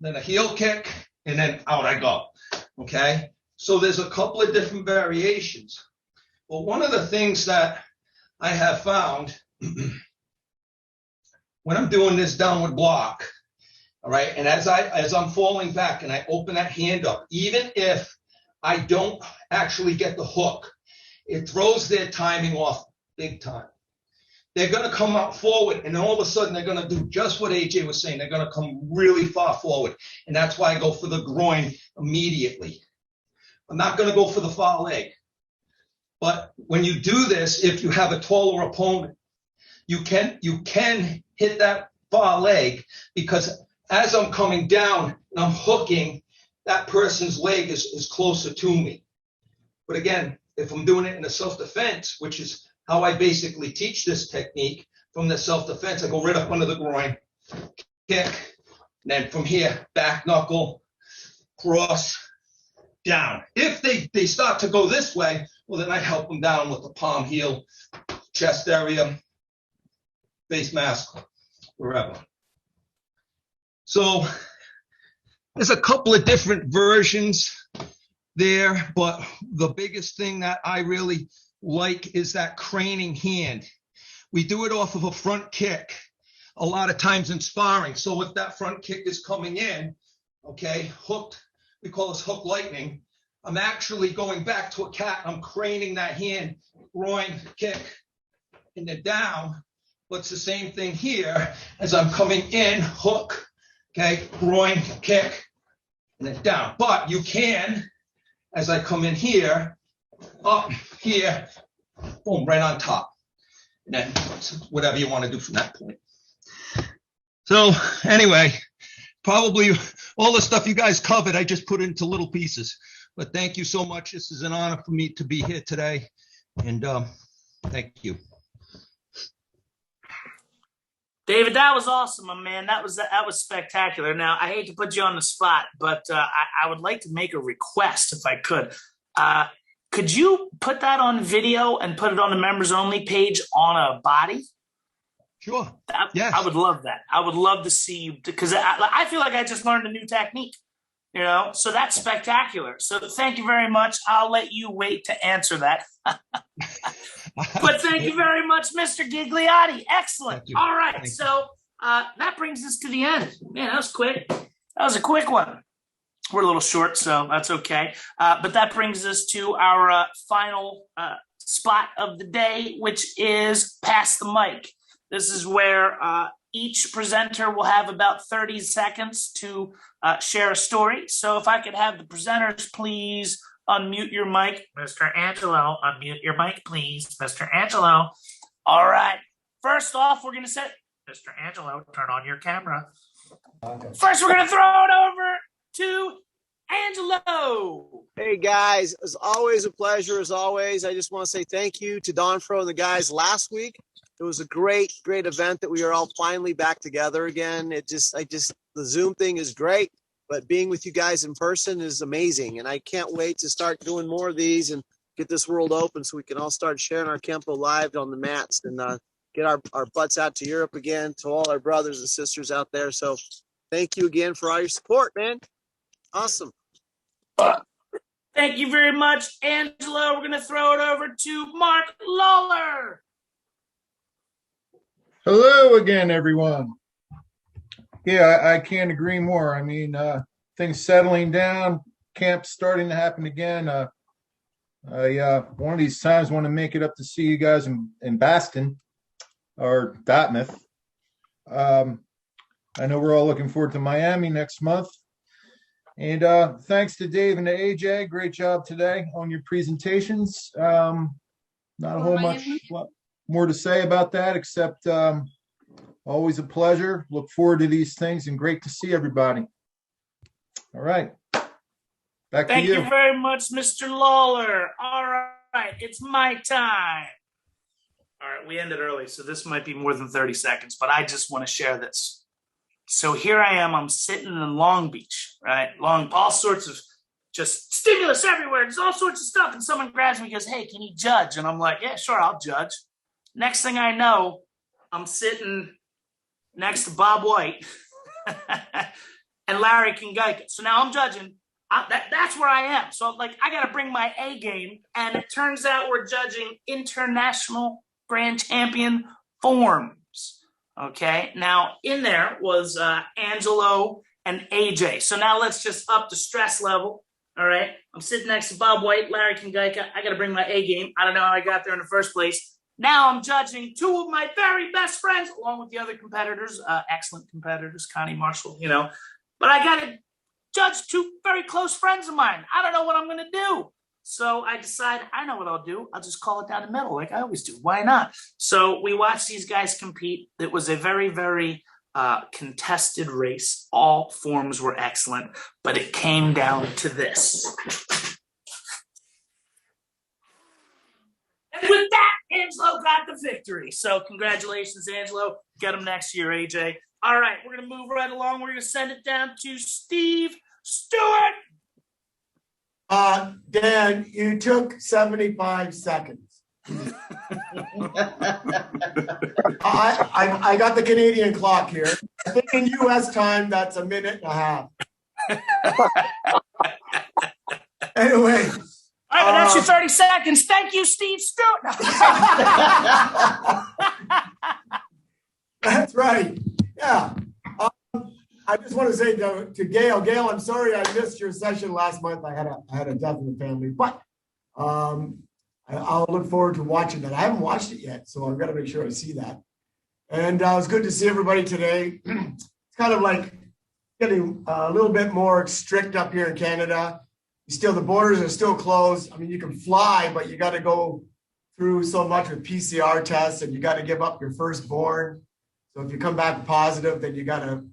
then a heel kick, and then out I go. Okay, so there's a couple of different variations. But one of the things that I have found when I'm doing this downward block, all right, and as I'm falling back and I open that hand up, even if I don't actually get the hook, it throws their timing off big time. They're going to come up forward, and all of a sudden they're going to do just what AJ was saying. They're going to come really far forward, and that's why I go for the groin immediately. I'm not going to go for the far leg. But when you do this, if you have a taller opponent, you can hit that far leg, because as I'm coming down and I'm hooking, that person's leg is closer to me. But again, if I'm doing it in a self-defense, which is how I basically teach this technique, from the self-defense, I go right up under the groin, kick, and then from here, back knuckle, cross, down. If they start to go this way, well, then I help them down with the palm, heel, chest area, face mask, wherever. So there's a couple of different versions there, but the biggest thing that I really like is that craning hand. We do it off of a front kick a lot of times in sparring. So if that front kick is coming in, okay, hooked, we call this hook lightning, I'm actually going back to a cat. I'm craning that hand, groin, kick, and then down. But it's the same thing here as I'm coming in, hook, okay, groin, kick, and then down. But you can, as I come in here, up here, boom, right on top. And then whatever you want to do from that point. So anyway, probably all the stuff you guys covered, I just put into little pieces. But thank you so much. This is an honor for me to be here today. And thank you. David, that was awesome, my man. That was spectacular. Now, I hate to put you on the spot, but I would like to make a request if I could. Could you put that on video and put it on the members only page on a body? Sure. Yes. I would love that. I would love to see you, because I feel like I just learned a new technique, you know, so that's spectacular. So thank you very much. I'll let you wait to answer that. But thank you very much, Mr. Ghigliotti. Excellent. All right. So that brings us to the end. Man, that was quick. That was a quick one. We're a little short, so that's okay. But that brings us to our final spot of the day, which is Pass the Mic. This is where each presenter will have about 30 seconds to share a story. So if I could have the presenters please unmute your mic. Mr. Angelo, unmute your mic, please. Mr. Angelo. All right. First off, we're going to set, Mr. Angelo, turn on your camera. Okay. First, we're going to throw it over to Angelo. Hey, guys. It's always a pleasure, as always. I just want to say thank you to Don Fro and the guys last week. It was a great event that we are all finally back together again. The Zoom thing is great, but being with you guys in person is amazing. And I can't wait to start doing more of these and get this world open so we can all start sharing our Kenpo live on the mats and get our butts out to Europe again, to all our brothers and sisters out there. So thank you again for all your support, man. Awesome. Thank you very much, Angelo. We're going to throw it over to Mark Lawler. Hello again, everyone. Yeah, I can't agree more. I mean, things settling down, camp's starting to happen again. One of these times I want to make it up to see you guys in Baston or Dartmouth. I know we're all looking forward to Miami next month. And thanks to Dave and to AJ. Great job today on your presentations. Not a whole much more to say about that, except always a pleasure. Look forward to these things and great to see everybody. All right. Back to you. Thank you very much, Mr. Lawler. All right. It's my time. All right. We ended early, so this might be more than 30 seconds, but I just want to share this. So here I am. I'm sitting in Long Beach, right? All sorts of just stimulus everywhere. There's all sorts of stuff. And someone grabs me and goes, hey, can you judge? And I'm like, yeah, sure, I'll judge. Next thing I know, I'm sitting next to Bob White and Larry Kingaika. So now I'm judging. That's where I am. So, like, I got to bring my A game. And it turns out we're judging international grand champion forms. Okay. Now, in there was Angelo and AJ. So now let's just up the stress level. All right. I'm sitting next to Bob White, Larry Kingaika. I got to bring my A game. I don't know how I got there in the first place. Now I'm judging two of my very best friends, along with the other competitors, excellent competitors, Connie Marshall, But I got to judge two very close friends of mine. I don't know what I'm going to do. So I decide, I know what I'll do. I'll just call it down the middle like I always do. Why not? So we watched these guys compete. It was a very, very contested race. All forms were excellent, but it came down to this. And with that, Angelo got the victory. So congratulations, Angelo. Get him next year, AJ. All right, we're going to move right along. We're going to send it down to Steve Stewart. Dan, you took 75 seconds. I got the Canadian clock here. I think in U.S. time, that's a minute and a half. Anyway. All right, that's your 30 seconds. Thank you, Steve Stewart. That's right. Yeah. I just want to say to Gail, I'm sorry I missed your session last month. I had a death in the family, but I'll look forward to watching that. I haven't watched it yet, so I've got to make sure I see that. And it was good to see everybody today. It's kind of like getting a little bit more strict up here in Canada. The borders are still closed. I mean, you can fly, but you got to go through so much with PCR tests, and you got to give up your firstborn. So if you come back positive, then you got to,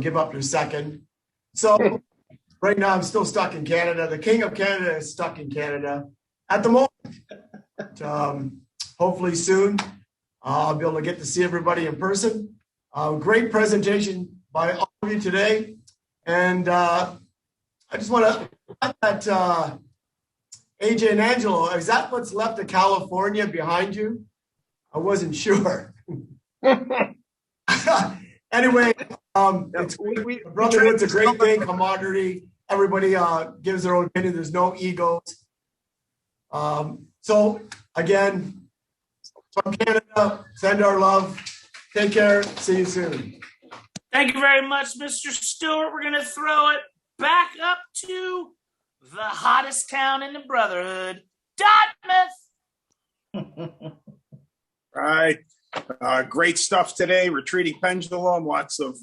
give up your second. So right now I'm still stuck in Canada. The King of Canada is stuck in Canada at the moment. Hopefully soon I'll be able to get to see everybody in person. Great presentation by all of you today. And I just want to that AJ and Angelo, is that what's left of California behind you? I wasn't sure. Anyway, Brotherhood's a great thing, camaraderie. Everybody gives their own opinion. There's no egos. So again, from Canada, send our love. Take care. See you soon. Thank you very much, Mr. Stewart. We're going to throw it back up to the hottest town in the Brotherhood, Dartmouth. Right. Great stuff today. Retreating Pendulum. Lots of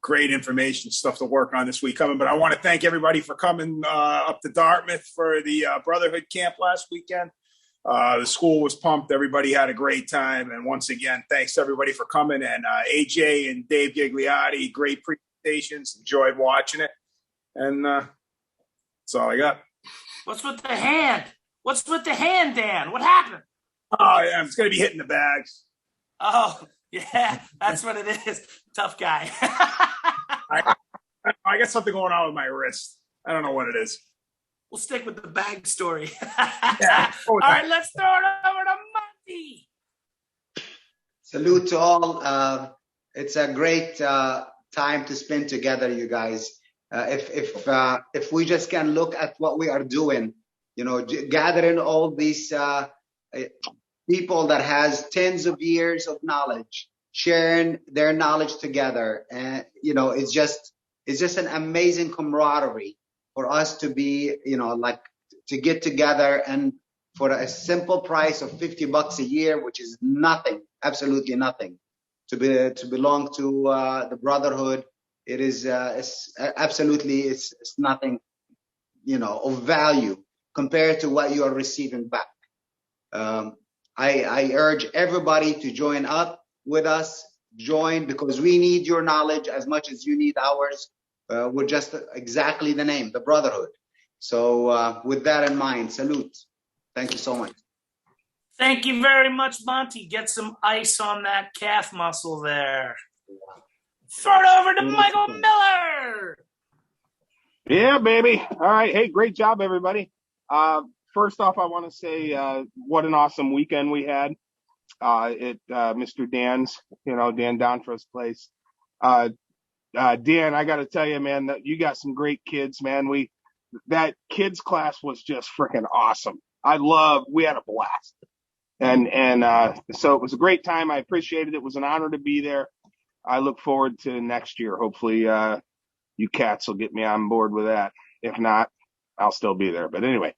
great information, stuff to work on this week coming. But I want to thank everybody for coming up to Dartmouth for the Brotherhood camp last weekend. The school was pumped. Everybody had a great time. And once again, thanks to everybody for coming. And AJ and Dave Ghigliotti, great presentations. Enjoyed watching it. And that's all I got. What's with the hand? What's with the hand, Dan? What happened? Oh, yeah, it's going to be hitting the bags. Oh, yeah, that's what it is. Tough guy. I got something going on with my wrist. I don't know what it is. We'll stick with the bag story. Yeah. All right, let's throw it over to Monty. Salute to all. It's a great time to spend together, you guys. If we just can look at what we are doing, gathering all these people that has tens of years of knowledge, sharing their knowledge together, and it's just an amazing camaraderie for us to be, to get together, and for a simple price of $50 a year, which is nothing, absolutely nothing, to belong to the Brotherhood. It is absolutely it's nothing, of value compared to what you are receiving back. I urge everybody to join up with us. Join, because we need your knowledge as much as you need ours. We're just exactly the name, the Brotherhood. So with that in mind, salute. Thank you so much. Thank you very much, Monty. Get some ice on that calf muscle there. Throw it over to Michael Miller. Yeah, baby. All right. Hey, great job, everybody. First off, I want to say what an awesome weekend we had at Mr. Dan's, Dan Donfro's place. Dan, I got to tell you, man, that you got some great kids, man. That kids class was just freaking awesome. We had a blast. And so it was a great time. I appreciated it. It was an honor to be there. I look forward to next year. Hopefully, you cats will get me on board with that. If not, I'll still be there. But anyway,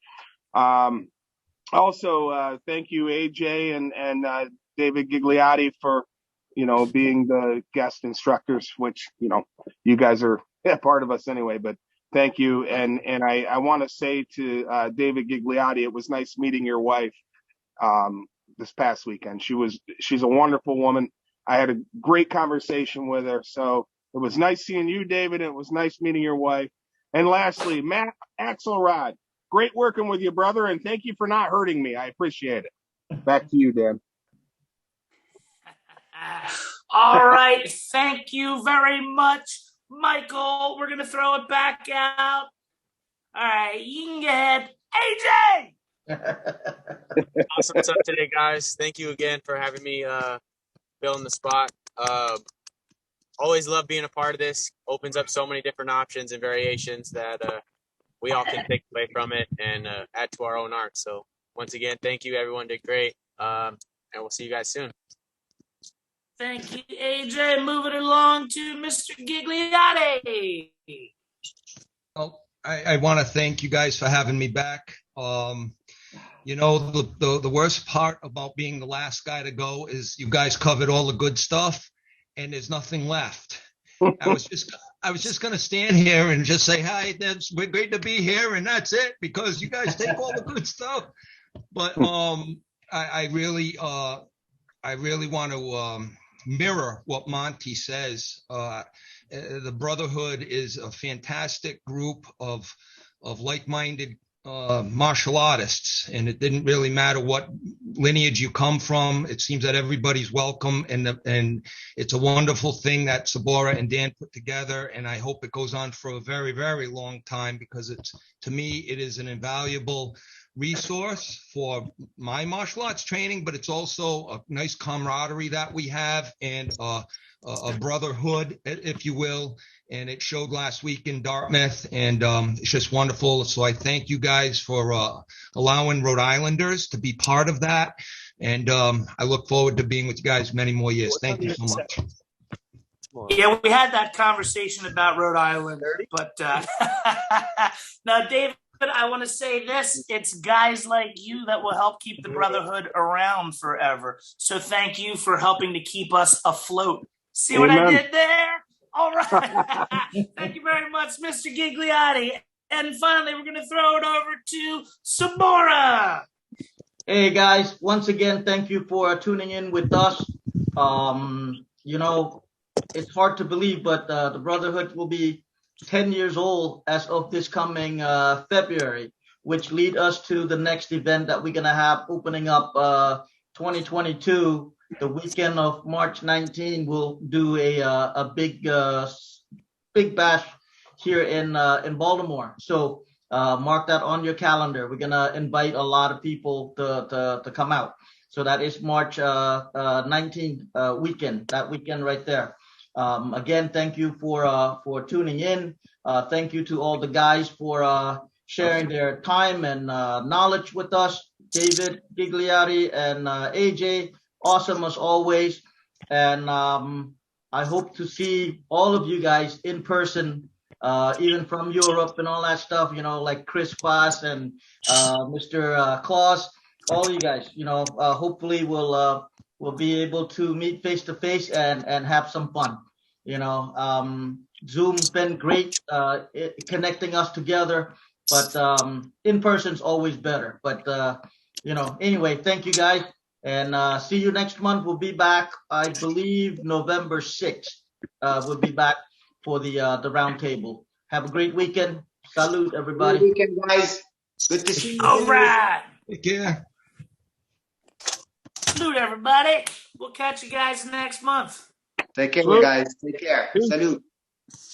also, thank you, AJ and David Ghigliotty for, being the guest instructors, which, you guys are part of us anyway, but thank you. And I want to say to David Ghigliotty, it was nice meeting your wife this past weekend. She's a wonderful woman. I had a great conversation with her. So it was nice seeing you, David. And it was nice meeting your wife. And lastly, Matt Axelrod, great working with you, brother. And thank you for not hurting me. I appreciate it. Back to you, Dan. All right. Thank you very much, Michael. We're going to throw it back out. All right. You can get AJ. Awesome stuff today, guys. Thank you again for having me fill in the spot. Always love being a part of this. Opens up so many different options and variations that we all can take away from it and add to our own art. So once again, thank you. Everyone did great. And we'll see you guys soon. Thank you, AJ. Moving along to Mr. Ghigliotti. Well, I want to thank you guys for having me back. The worst part about being the last guy to go is you guys covered all the good stuff and there's nothing left. I was just going to stand here and just say, hi, we're great to be here. And that's it, because you guys take all the good stuff. But I really want to mirror what Monty says. The Brotherhood is a fantastic group of like-minded martial artists, and it didn't really matter what lineage you come from. It seems that everybody's welcome, and it's a wonderful thing that Sabora and Dan put together, and I hope it goes on for a very, very long time, because to me it is an invaluable resource for my martial arts training, but it's also a nice camaraderie that we have, and a brotherhood, if you will. And it showed last week in Dartmouth, and it's just wonderful. So I thank you guys for allowing Rhode Islanders to be part of that. And I look forward to being with you guys many more years. Thank you so much. Yeah, we had that conversation about Rhode Island, but now, David, I want to say this. It's guys like you that will help keep the Brotherhood around forever. So thank you for helping to keep us afloat. See what I did there? All right. Thank you very much, Mr. Ghigliotti. And finally, we're going to throw it over to Sabora. Hey, guys. Once again, thank you for tuning in with us. It's hard to believe, but the Brotherhood will be 10 years old as of this coming February, which lead us to the next event that we're going to have opening up 2022. The weekend of March 19, we'll do a big bash here in Baltimore. So mark that on your calendar. We're gonna invite a lot of people to come out. So that is March 19th weekend. That weekend right there. Again, thank you for tuning in. Thank you to all the guys for sharing their time and knowledge with us. David Ghigliotti and AJ. Awesome as always, and I hope to see all of you guys in person, even from Europe and all that stuff. Like Chris Foss and Mr. Claus, all you guys. Hopefully we'll be able to meet face to face and have some fun. Zoom's been great connecting us together, but in person's always better. But anyway, thank you guys. And see you next month. We'll be back, I believe, November 6th. We'll be back for the Roundtable. Have a great weekend. Salute, everybody. Good weekend, guys. Good to see you. All right. Take care. Salute, everybody. We'll catch you guys next month. Take care, guys. Take care. Salute.